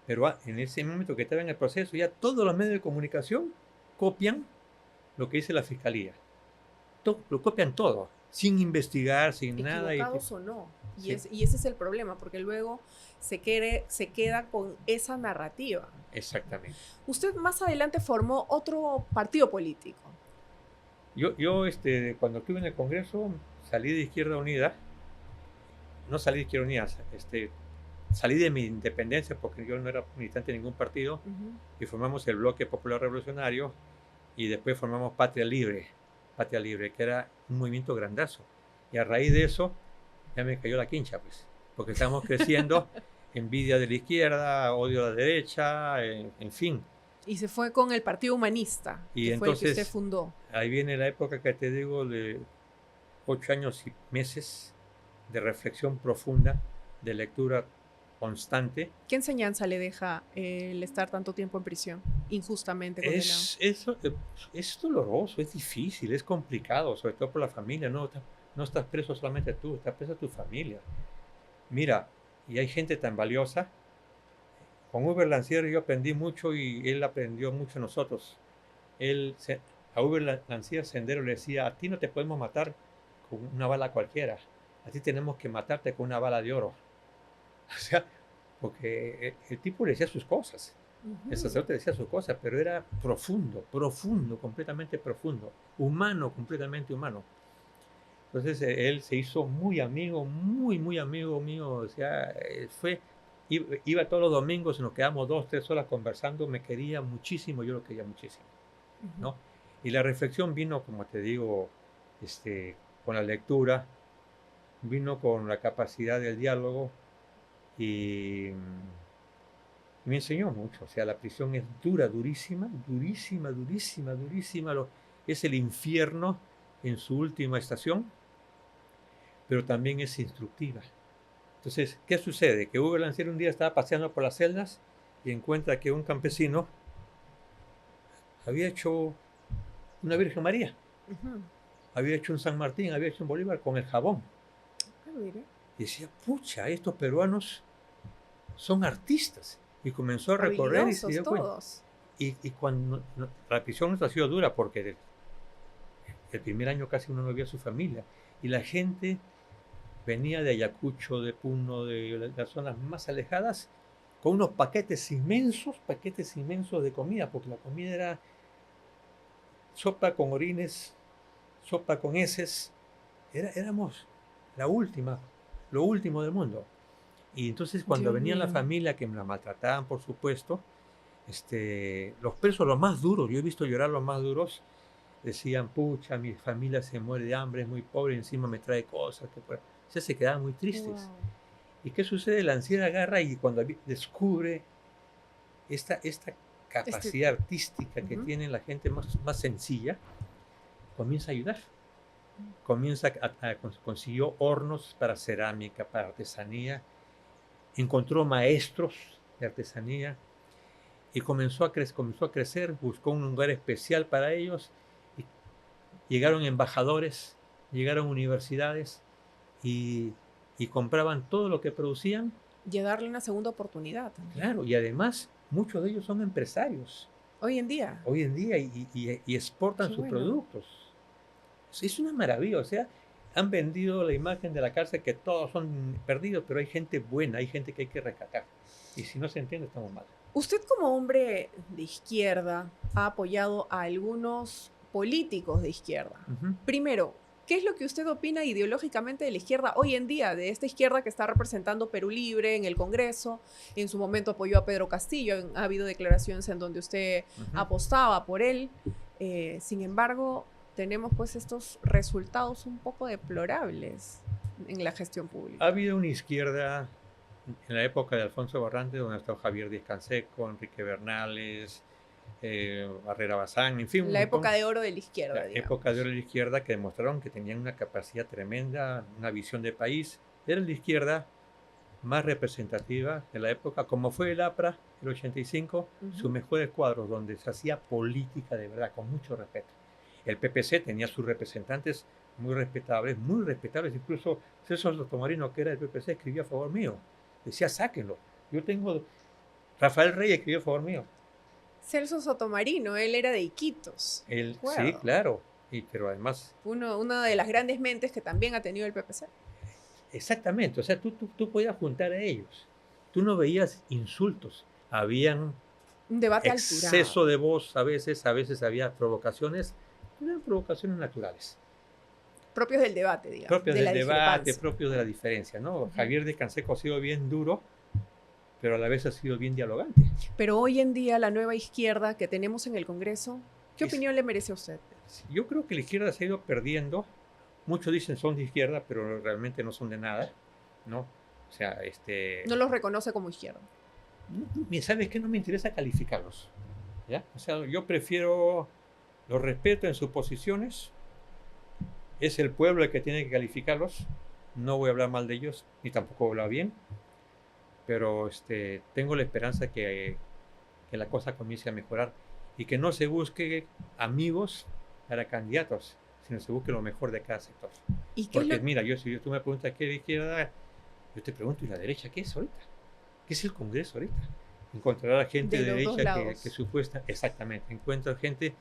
pero en ese momento que te abren el proceso, ya todos los medios de comunicación copian lo que dice la fiscalía. Lo copian todo, sin investigar, sin nada. Equivocados o no. Sí. Y ese es el problema, porque luego se queda con esa narrativa. Exactamente. Usted más adelante formó otro partido político. Yo cuando estuve en el Congreso, salí de Izquierda Unida. No salí de Izquierda Unida, salí de mi independencia porque yo no era militante de ningún partido, y formamos el Bloque Popular Revolucionario, y después formamos Patria Libre, que era un movimiento grandazo. Y a raíz de eso, ya me cayó la quincha, pues, porque estábamos creciendo, envidia de la izquierda, odio a la derecha, en fin. Y se fue con el Partido Humanista, Y que entonces, fue el que usted fundó. Ahí viene la época que te digo de 8 años y meses de reflexión profunda, de lectura constante. ¿Qué enseñanza le deja el estar tanto tiempo en prisión, injustamente condenado? Es doloroso, es difícil, es complicado, sobre todo por la familia. No estás preso solamente tú, estás presa tu familia. Mira, y hay gente tan valiosa. Con Uber Lancier yo aprendí mucho y él aprendió mucho de nosotros. A Uber Lancier Sendero le decía: a ti no te podemos matar con una bala cualquiera, a ti tenemos que matarte con una bala de oro. O sea, porque el tipo le decía sus cosas, el sacerdote decía sus cosas, pero era profundo, completamente profundo, humano, completamente humano. Entonces él se hizo muy amigo mío. O sea, iba todos los domingos y nos quedamos 2-3 horas conversando. Me quería muchísimo, yo lo quería muchísimo, ¿no? Y la reflexión vino, como te digo, con la lectura, vino con la capacidad del diálogo, y me enseñó mucho. O sea, la prisión es durísima. Es el infierno en su última estación, pero también es instructiva. Entonces, ¿qué sucede? Que Hugo Lancier un día estaba paseando por las celdas y encuentra que un campesino había hecho una Virgen María, había hecho un San Martín, había hecho un Bolívar con el jabón. Y decía: pucha, estos peruanos son artistas. Y comenzó a recorrer y se dio cuenta. Y cuando la prisión nos ha sido dura, porque el primer año casi uno no vio a su familia, y la gente venía de Ayacucho, de Puno, de las zonas más alejadas, con unos paquetes inmensos de comida, porque la comida era sopa con orines, sopa con heces. Éramos lo último del mundo. Y entonces cuando venía la familia, que me la maltrataban, por supuesto, los presos, los más duros, yo he visto llorar los más duros, decían: pucha, mi familia se muere de hambre, es muy pobre, encima me trae cosas. O sea, se quedaban muy tristes. Wow. ¿Y qué sucede? La anciana agarra y cuando descubre esta capacidad artística que tiene la gente más sencilla, comienza a ayudar. Consiguió hornos para cerámica, para artesanía, encontró maestros de artesanía y comenzó a crecer, buscó un lugar especial para ellos, y llegaron embajadores, llegaron universidades y compraban todo lo que producían. Y darle una segunda oportunidad también. Claro, y además muchos de ellos son empresarios. Hoy en día. Y exportan sus productos. Es una maravilla. O sea, han vendido la imagen de la cárcel que todos son perdidos, pero hay gente buena, hay gente que hay que rescatar. Y si no se entiende, estamos mal. Usted, como hombre de izquierda, ha apoyado a algunos políticos de izquierda. Primero, ¿qué es lo que usted opina ideológicamente de la izquierda hoy en día? De esta izquierda que está representando Perú Libre en el Congreso. En su momento apoyó a Pedro Castillo. Ha habido declaraciones en donde usted apostaba por él. Sin embargo, tenemos pues estos resultados un poco deplorables en la gestión pública. Ha habido una izquierda en la época de Alfonso Barrante, donde estaba Javier Díaz-Canseco, Enrique Bernales, Barrera Bazán, en fin. La época de oro de la izquierda. La época de oro de la izquierda, que demostraron que tenían una capacidad tremenda, una visión de país. Era la izquierda más representativa de la época, como fue el APRA el 85, sus mejores cuadros donde se hacía política de verdad, con mucho respeto. El PPC tenía sus representantes muy respetables, incluso Celso Sotomayor, que era del PPC, escribía a favor mío. Decía, sáquenlo. Yo tengo... Rafael Rey escribió a favor mío. Celso Sotomayor, él era de Iquitos. Sí, claro. Pero además... Una de las grandes mentes que también ha tenido el PPC. Exactamente. O sea, tú podías juntar a ellos. Tú no veías insultos. Habían un debate exceso de voz a veces había provocaciones, pero eran provocaciones naturales. Propios del debate, digamos. Propios del debate, propios de la diferencia, ¿no? Javier de Canseco ha sido bien duro, pero a la vez ha sido bien dialogante. Pero hoy en día la nueva izquierda que tenemos en el Congreso, ¿qué opinión le merece a usted? Yo creo que la izquierda se ha ido perdiendo. Muchos dicen son de izquierda, pero realmente no son de nada, ¿no? O sea, no los reconoce como izquierda. ¿Sabes qué? No me interesa calificarlos, ¿ya? O sea, yo prefiero, los respeto en sus posiciones, es el pueblo el que tiene que calificarlos, no voy a hablar mal de ellos, ni tampoco voy a hablar bien, pero tengo la esperanza que la cosa comience a mejorar y que no se busque amigos para candidatos, sino se busque lo mejor de cada sector. Porque mira, si tú me preguntas qué es de izquierda, yo te pregunto, ¿y la derecha qué es ahorita? ¿Qué es el Congreso ahorita? Encontrar a gente de derecha que supuesta... Exactamente. Encuentra gente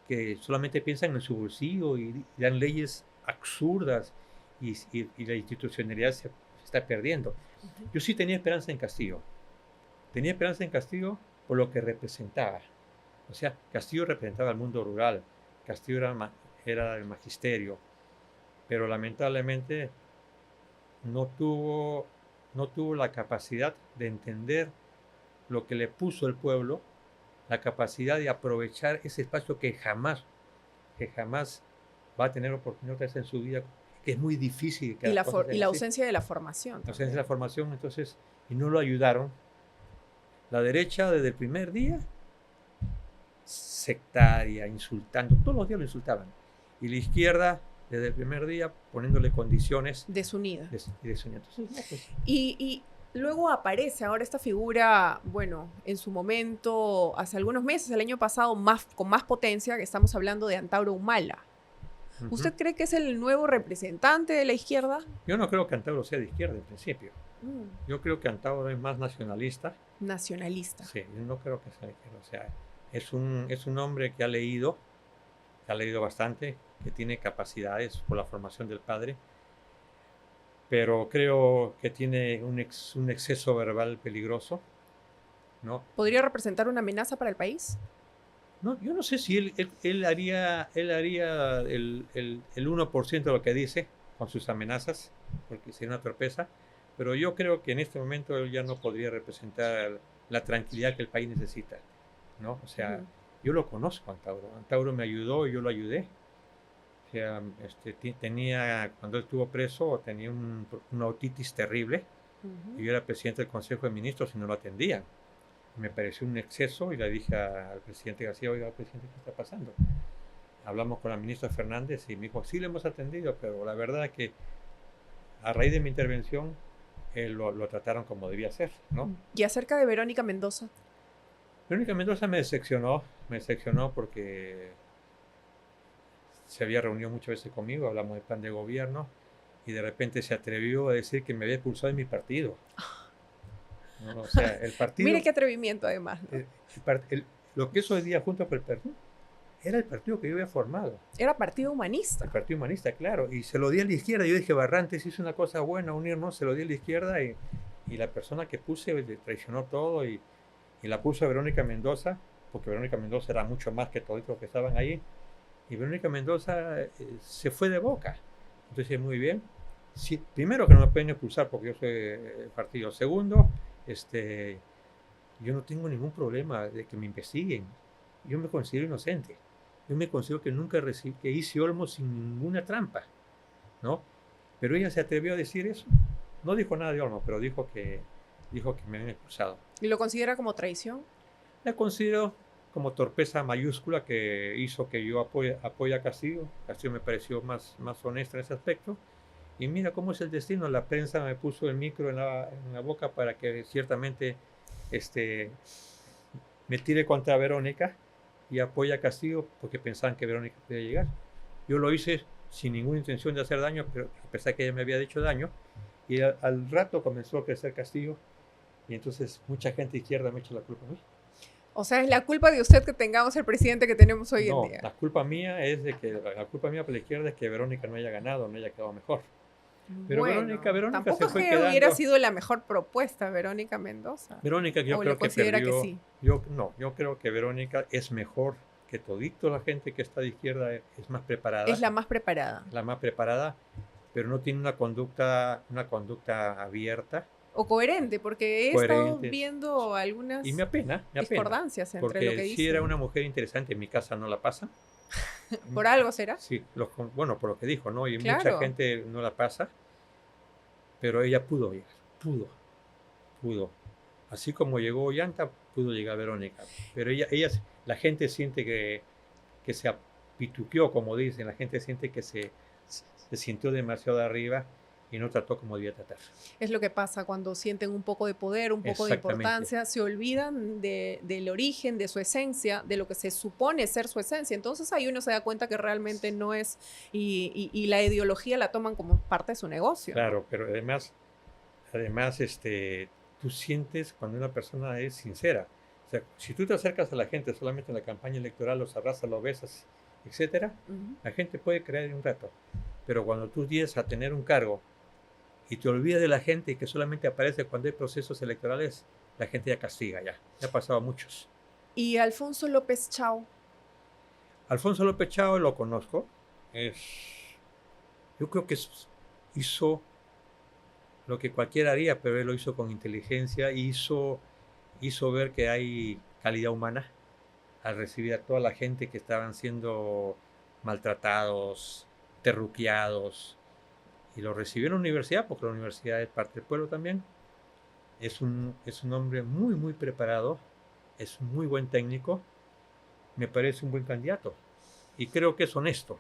que solamente piensa en su bolsillo y dan leyes absurdas y la institucionalidad se está perdiendo. Yo sí tenía esperanza en Castillo. Tenía esperanza en Castillo por lo que representaba. O sea, Castillo representaba el mundo rural. Castillo era el magisterio. Pero lamentablemente no tuvo la capacidad de entender lo que le puso el pueblo, la capacidad de aprovechar ese espacio que jamás va a tener oportunidad en su vida, que es muy difícil. Y la ausencia de la formación. La ausencia de la formación, entonces, y no lo ayudaron. La derecha desde el primer día, sectaria, insultando, todos los días lo insultaban. Y la izquierda, desde el primer día, poniéndole condiciones. Desunida. Desunida. Entonces, no, pues. Y luego aparece ahora esta figura, bueno, en su momento, hace algunos meses, el año pasado, con más potencia, que estamos hablando de Antauro Humala. ¿Usted cree que es el nuevo representante de la izquierda? Yo no creo que Antauro sea de izquierda en principio. Yo creo que Antauro es más nacionalista. Nacionalista. Sí, yo no creo que sea de izquierda. O sea, es un hombre que ha leído bastante, que tiene capacidades por la formación del padre, pero creo que tiene un exceso verbal peligroso, ¿no? ¿Podría representar una amenaza para el país? No, yo no sé si él haría el 1% de lo que dice con sus amenazas, porque sería una torpeza, pero yo creo que en este momento él ya no podría representar la tranquilidad que el país necesita, ¿no? O sea, yo lo conozco, Antauro. Antauro me ayudó y yo lo ayudé. O sea, cuando él estuvo preso, tenía una otitis terrible. Y yo era presidente del Consejo de Ministros y no lo atendían. Me pareció un exceso y le dije al presidente García, oiga, presidente, ¿qué está pasando? Hablamos con la ministra Fernández y me dijo, sí, le hemos atendido, pero la verdad es que a raíz de mi intervención lo trataron como debía ser, ¿no? ¿Y acerca de Verónica Mendoza? Verónica Mendoza me decepcionó porque se había reunido muchas veces conmigo, hablamos del plan de gobierno y de repente se atrevió a decir que me había expulsado de mi partido. ¿No? O sea, el partido... Mire qué atrevimiento además, ¿no? Lo que es hoy día Juntos por el Perú era el partido que yo había formado. Era Partido Humanista. El Partido Humanista, claro. Y se lo di a la izquierda. Yo dije, Barrantes hizo una cosa buena, unirnos, se lo di a la izquierda y la persona que puse traicionó todo y la puso a Verónica Mendoza, porque Verónica Mendoza era mucho más que todos los que estaban ahí. Y Verónica Mendoza se fue de boca. Entonces, muy bien. Sí, primero que no me pueden expulsar porque yo soy el partido. Segundo, yo no tengo ningún problema de que me investiguen. Yo me considero inocente. Yo me considero que nunca que hice Olmos sin ninguna trampa, ¿no? Pero ella se atrevió a decir eso. No dijo nada de Olmos, pero dijo que me habían expulsado. ¿Y lo considera como traición? La considero como torpeza mayúscula que hizo que yo apoye a Castillo. Castillo me pareció más honesto en ese aspecto. Y mira cómo es el destino. La prensa me puso el micro en la boca para que ciertamente me tire contra Verónica y apoya a Castillo porque pensaban que Verónica podía llegar. Yo lo hice sin ninguna intención de hacer daño, pero a pesar que ella me había hecho daño, y al rato comenzó a crecer Castillo, y entonces mucha gente izquierda me echa la culpa a mí. O sea, es la culpa de usted que tengamos el presidente que tenemos hoy en día. La culpa mía por la izquierda es que Verónica no haya ganado, no haya quedado mejor. Pero bueno, Verónica tampoco se es fue que quedando. Hubiera sido la mejor propuesta Verónica Mendoza. Verónica, yo creo que perdió. Que sí. Yo creo que Verónica es mejor que todito la gente que está de izquierda, es más preparada. Es la más preparada. La más preparada, pero no tiene una conducta abierta. O coherente, porque he estado viendo algunas y me apena, discordancias entre porque lo que dice. Sí era una mujer interesante, en mi casa no la pasa. ¿Por algo será? Sí, bueno, por lo que dijo, ¿no? Y claro, mucha gente no la pasa, pero ella pudo llegar, pudo. Así como llegó Ollanta, pudo llegar Verónica. Pero la gente siente que se apituqueó, como dicen, la gente siente que se sintió demasiado arriba y no trató como debía tratar. Es lo que pasa cuando sienten un poco de poder, un poco de importancia, se olvidan del origen, de su esencia, de lo que se supone ser su esencia. Entonces ahí uno se da cuenta que realmente no es, y la ideología la toman como parte de su negocio. Claro, ¿no? Pero además tú sientes cuando una persona es sincera. O sea, si tú te acercas a la gente solamente en la campaña electoral, los abrazas, los besas, etcétera, la gente puede creer en un rato. Pero cuando tú llegas a tener un cargo y te olvidas de la gente y que solamente aparece cuando hay procesos electorales, la gente ya castiga, ya ha pasado a muchos. ¿Y Alfonso López Chao? Alfonso López Chao lo conozco. Yo creo que hizo lo que cualquiera haría, pero él lo hizo con inteligencia, hizo ver que hay calidad humana al recibir a toda la gente que estaban siendo maltratados, terruqueados, y lo recibió en la universidad, porque la universidad es parte del pueblo también. Es un hombre muy, muy preparado, es un muy buen técnico, me parece un buen candidato, y creo que es honesto.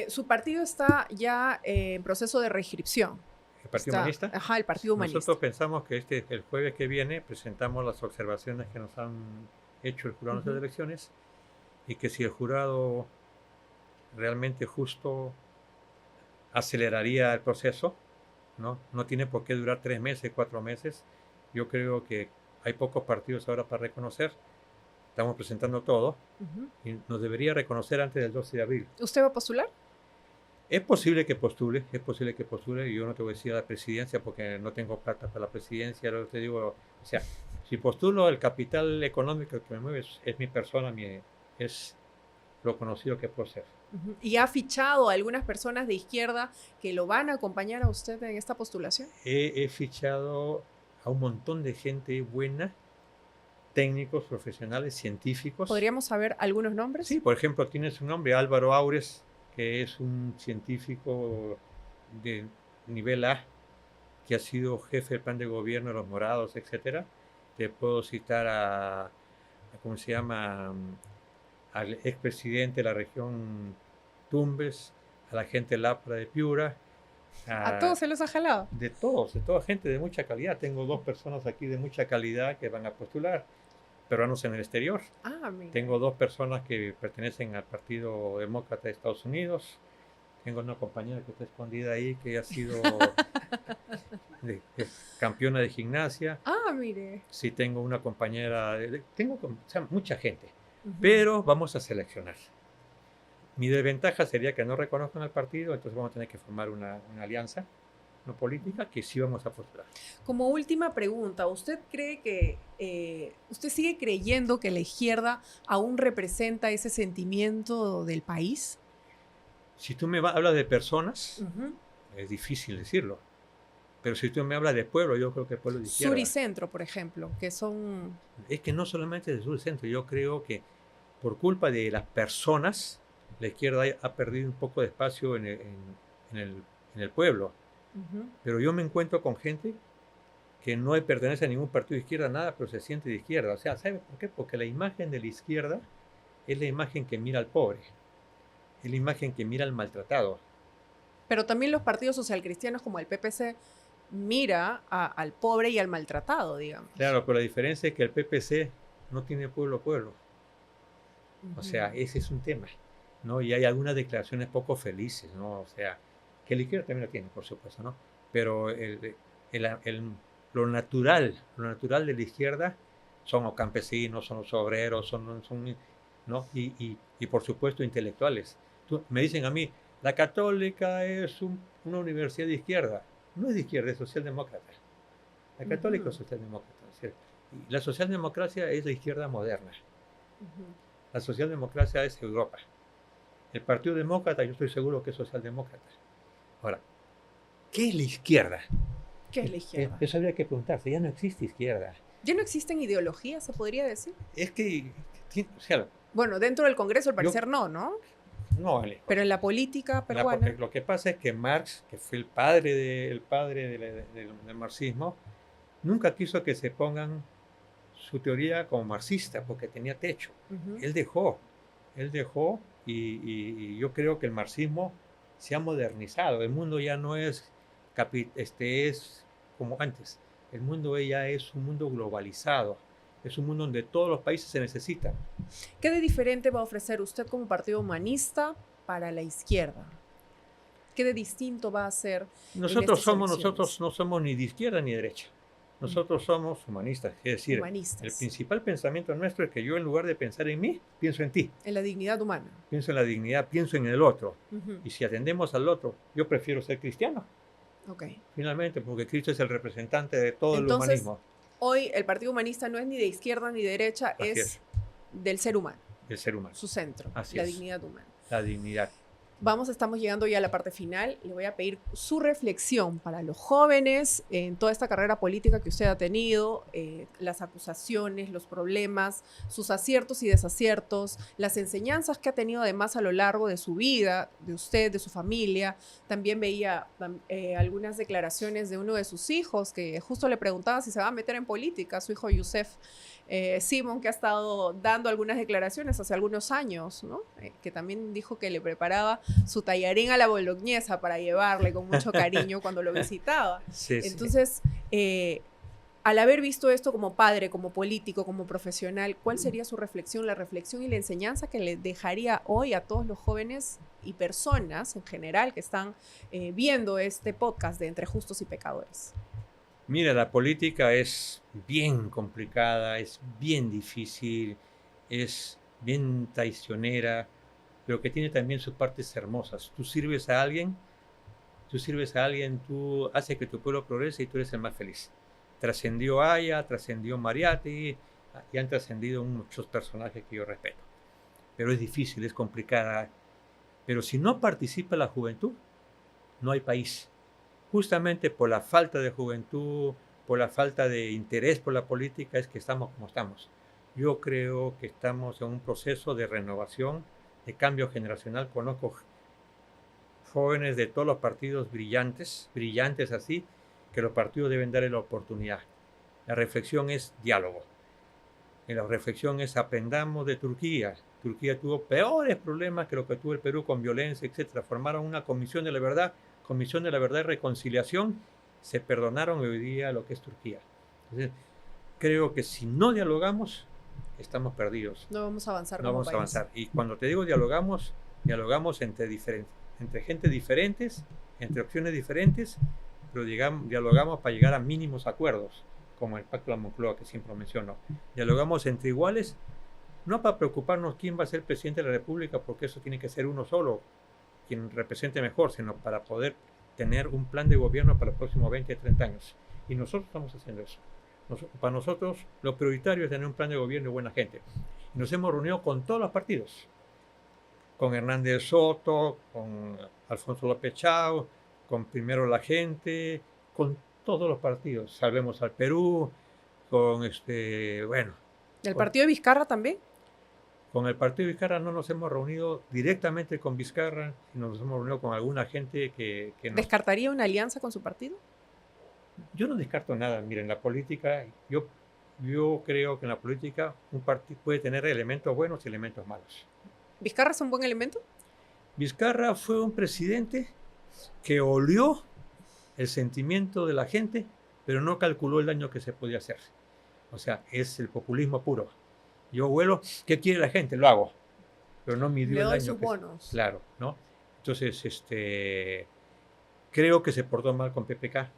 Su partido está ya en proceso de reinscripción. ¿El Partido Humanista? Ajá, el Partido Humanista. Nosotros pensamos que el jueves que viene presentamos las observaciones que nos han hecho el jurado de las elecciones, y que si el jurado realmente justo aceleraría el proceso, no tiene por qué durar 3 meses, 4 meses. Yo creo que hay pocos partidos ahora para reconocer. Estamos presentando todo y nos debería reconocer antes del 12 de abril. ¿Usted va a postular? Es posible que postule, y yo no te voy a decir a la presidencia porque no tengo plata para la presidencia. Lo que te digo, o sea, si postulo, el capital económico que me mueve es mi persona, es lo conocido que puedo ser. ¿Y ha fichado a algunas personas de izquierda que lo van a acompañar a usted en esta postulación? He fichado a un montón de gente buena, técnicos, profesionales, científicos. ¿Podríamos saber algunos nombres? Sí, por ejemplo, tiene su nombre Álvaro Aures, que es un científico de nivel A, que ha sido jefe del plan de gobierno de los Morados, etcétera. Te puedo citar ¿cómo se llama?, al expresidente de la región Tumbes, a la gente Lapra de Piura. ¿A todos se los ha jalado? De toda gente de mucha calidad. Tengo 2 personas aquí de mucha calidad que van a postular, peruanos en el exterior. Mira. Tengo 2 personas que pertenecen al Partido Demócrata de Estados Unidos. Tengo una compañera que está escondida ahí, que ha sido campeona de gimnasia. Mire. Sí, tengo una compañera, mucha gente. Pero vamos a seleccionar. Mi desventaja sería que no reconozcan al partido, entonces vamos a tener que formar una alianza no política que sí vamos a postular. Como última pregunta, ¿usted cree que, usted sigue creyendo que la izquierda aún representa ese sentimiento del país? Si tú me hablas de personas, es difícil decirlo. Pero si tú me hablas de pueblo, yo creo que el pueblo de izquierda. Sur y centro, por ejemplo, que son... Es que no solamente de sur y centro, yo creo que por culpa de las personas, la izquierda ha perdido un poco de espacio en el pueblo. Pero yo me encuentro con gente que no pertenece a ningún partido de izquierda, nada, pero se siente de izquierda. O sea, ¿sabe por qué? Porque la imagen de la izquierda es la imagen que mira al pobre, es la imagen que mira al maltratado. Pero también los partidos socialcristianos como el PPC mira al pobre y al maltratado, digamos. Claro, pero la diferencia es que el PPC no tiene pueblo a pueblo. O sea, ese es un tema, ¿no? Y hay algunas declaraciones poco felices, ¿no? O sea, que la izquierda también lo tiene, por supuesto, ¿no? Pero lo natural de la izquierda son los campesinos, son los obreros, ¿no? Y por supuesto intelectuales. Me dicen a mí, la Católica es una universidad de izquierda. No es de izquierda, es socialdemócrata. La Católica es socialdemócrata. Y la socialdemocracia es la izquierda moderna. La socialdemocracia es Europa. El Partido Demócrata, yo estoy seguro que es socialdemócrata. Ahora, ¿qué es la izquierda? ¿Qué es la izquierda? Eso habría que preguntarse. Ya no existe izquierda. ¿Ya no existen ideologías, se podría decir? Es que, o sea, bueno, dentro del Congreso al parecer no. No, vale. Pero en la política peruana. Lo que pasa es que Marx, que fue el padre del marxismo, nunca quiso que se pongan su teoría como marxista porque tenía techo. Él dejó y yo creo que el marxismo se ha modernizado. El mundo ya no es como antes. El mundo ya es un mundo globalizado. Es un mundo donde todos los países se necesitan. ¿Qué de diferente va a ofrecer usted como partido humanista para la izquierda? ¿Qué de distinto va a hacer? Nosotros no somos ni de izquierda ni de derecha. Nosotros somos humanistas, es decir, el principal pensamiento nuestro es que yo en lugar de pensar en mí, pienso en ti. En la dignidad humana. Pienso en la dignidad, pienso en el otro. Y si atendemos al otro, yo prefiero ser cristiano. Finalmente, porque Cristo es el representante de todo el humanismo. Hoy el Partido Humanista no es ni de izquierda ni de derecha, es del ser humano. El ser humano. Su centro, la dignidad humana. La dignidad. Estamos llegando ya a la parte final. Le voy a pedir su reflexión para los jóvenes en toda esta carrera política que usted ha tenido, las acusaciones, los problemas, sus aciertos y desaciertos, las enseñanzas que ha tenido además a lo largo de su vida, de usted, de su familia. También veía algunas declaraciones de uno de sus hijos que justo le preguntaba si se va a meter en política, su hijo Yusef Simón, que ha estado dando algunas declaraciones hace algunos años, ¿no? Que también dijo que le preparaba su tallarín a la boloñesa para llevarle con mucho cariño cuando lo visitaba. Entonces, al haber visto esto como padre, como político, como profesional, ¿cuál sería su reflexión, la reflexión y la enseñanza que le dejaría hoy a todos los jóvenes y personas en general que están viendo este podcast de Entre Justos y Pecadores? Mira, la política es bien complicada, es bien difícil, es bien traicionera, pero que tiene también sus partes hermosas. Tú sirves a alguien, tú haces que tu pueblo progrese y tú eres el más feliz. Trascendió Aya, trascendió Mariátegui y han trascendido muchos personajes que yo respeto. Pero es difícil, es complicada. Pero si no participa la juventud, no hay país. Justamente por la falta de juventud, por la falta de interés por la política, es que estamos como estamos. Yo creo que estamos en un proceso de renovación, de cambio generacional. Conozco jóvenes de todos los partidos brillantes así, que los partidos deben darle la oportunidad. La reflexión es diálogo. Y la reflexión es aprendamos de Turquía. Turquía tuvo peores problemas que lo que tuvo el Perú con violencia, etc. Formaron una Comisión de la Verdad y Reconciliación, se perdonaron hoy día lo que es Turquía. Entonces, creo que si no dialogamos, estamos perdidos. No vamos a avanzar. No vamos a avanzar. Y cuando te digo dialogamos entre gente diferentes, entre opciones diferentes, pero dialogamos para llegar a mínimos acuerdos, como el Pacto de la Moncloa que siempre menciono. Dialogamos entre iguales, no para preocuparnos quién va a ser presidente de la República, porque eso tiene que ser uno solo, quien represente mejor, sino para poder tener un plan de gobierno para los próximos 20, 30 años. Y nosotros estamos haciendo eso. Para nosotros lo prioritario es tener un plan de gobierno y buena gente. Y nos hemos reunido con todos los partidos, con Hernández Soto, con Alfonso López Chao, con Primero la Gente, con todos los partidos. Salvemos al Perú, con ¿El partido de Vizcarra también? Con el partido de Vizcarra no nos hemos reunido directamente con Vizcarra, sino nos hemos reunido con alguna gente que ¿Descartaría una alianza con su partido? Yo no descarto nada. Mira, en la política, yo creo que en la política un partido puede tener elementos buenos y elementos malos. ¿Vizcarra es un buen elemento? Vizcarra fue un presidente que olió el sentimiento de la gente, pero no calculó el daño que se podía hacer. O sea, es el populismo puro. Yo vuelo, ¿qué quiere la gente? Lo hago, pero no midió el daño. sus bonos. Claro, ¿no? Entonces, creo que se portó mal con PPK.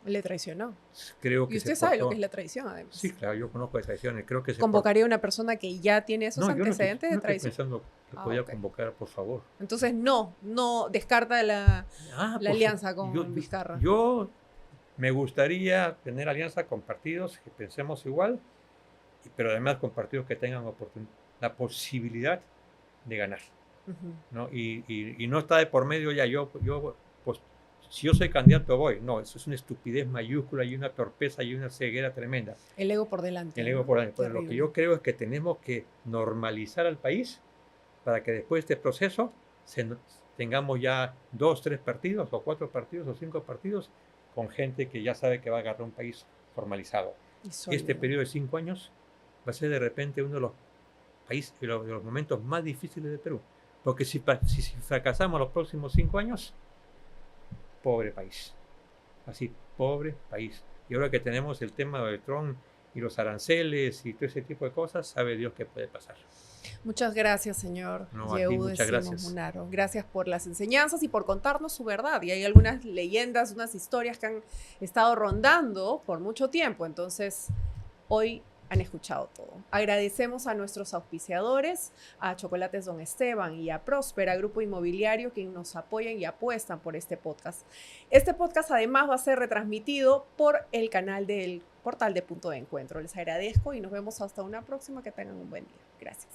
Le traicionó. Creo que y usted sabe lo que es la traición, además. Sí, claro, yo conozco de traiciones. Creo que ¿Convocaría a una persona que ya tiene esos antecedentes de traición? Estoy pensando que podía convocar, por favor. Entonces, no descarta la alianza con Vizcarra. Yo me gustaría tener alianza con partidos que pensemos igual, pero además con partidos que tengan la posibilidad de ganar. ¿No? Y no está de por medio ya pues, si yo soy candidato voy. No, eso es una estupidez mayúscula y una torpeza y una ceguera tremenda. El ego por delante. El ego por delante. Pues lo que yo creo es que tenemos que normalizar al país para que después de este proceso tengamos ya 2, 3 partidos o 4 partidos o 5 partidos con gente que ya sabe que va a agarrar un país formalizado. Este periodo de 5 años va a ser de repente uno de los países, de los momentos más difíciles de Perú. Porque si fracasamos los próximos 5 años, pobre país. Así, pobre país. Y ahora que tenemos el tema de Trump y los aranceles y todo ese tipo de cosas, sabe Dios qué puede pasar. Muchas gracias, señor Muchas gracias. Munaro. Gracias por las enseñanzas y por contarnos su verdad. Y hay algunas leyendas, unas historias que han estado rondando por mucho tiempo. Entonces, hoy han escuchado todo. Agradecemos a nuestros auspiciadores, a Chocolates Don Esteban y a Próspera, Grupo Inmobiliario, quienes nos apoyan y apuestan por este podcast. Este podcast además va a ser retransmitido por el canal del portal de Punto de Encuentro. Les agradezco y nos vemos hasta una próxima. Que tengan un buen día. Gracias.